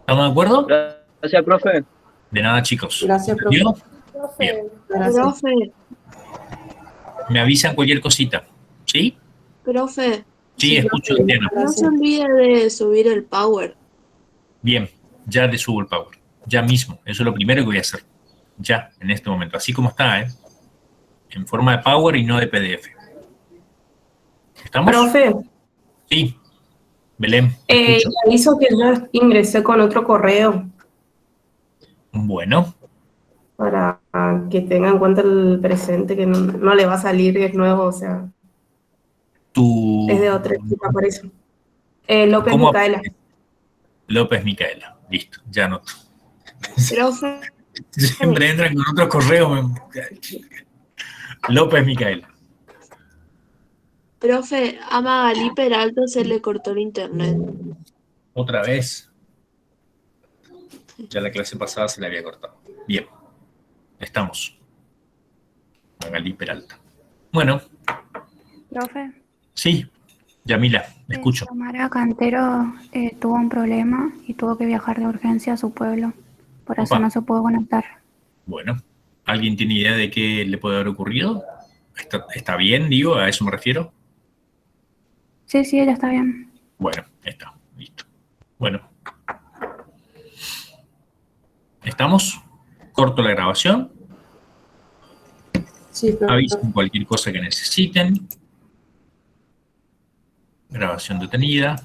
¿Estamos de acuerdo? Gracias, profe. De nada, chicos. Gracias, profe. Bien. Profe, Me avisan cualquier cosita. ¿Sí? profe, Sí, escucho, Diana. no se olvide de subir el power. Bien, ya le subo el power. Ya mismo. Eso es lo primero que voy a hacer. Ya, en este momento. Así como está, ¿eh? En forma de power y no de PDF. ¿Estamos? Profe, Sí. Belén. Escucho. aviso que yo ingresé con otro correo Bueno. para que tenga en cuenta el presente, que no le va a salir, es nuevo, o sea, es de otra chica, por eso. López ¿Cómo? Micaela. López Micaela. Listo, ya anoto. Profe, Siempre entran con otro correo. López Micaela. profe, a Magalí Peralta se le cortó el internet. Otra vez. Ya la clase pasada se la había cortado. Bien. Estamos. Magalí Peralta. Bueno. Profe. Sí. Yamila, escucho. Tamara Cantero tuvo un problema y tuvo que viajar de urgencia a su pueblo. Por eso no se pudo conectar. Bueno. ¿Alguien tiene idea de qué le puede haber ocurrido? ¿Está bien, digo? ¿A eso me refiero? Sí, ella está bien. Bueno, está. Listo. Bueno. ¿Estamos? Corto la grabación. Sí, avisen cualquier cosa que necesiten. Grabación detenida.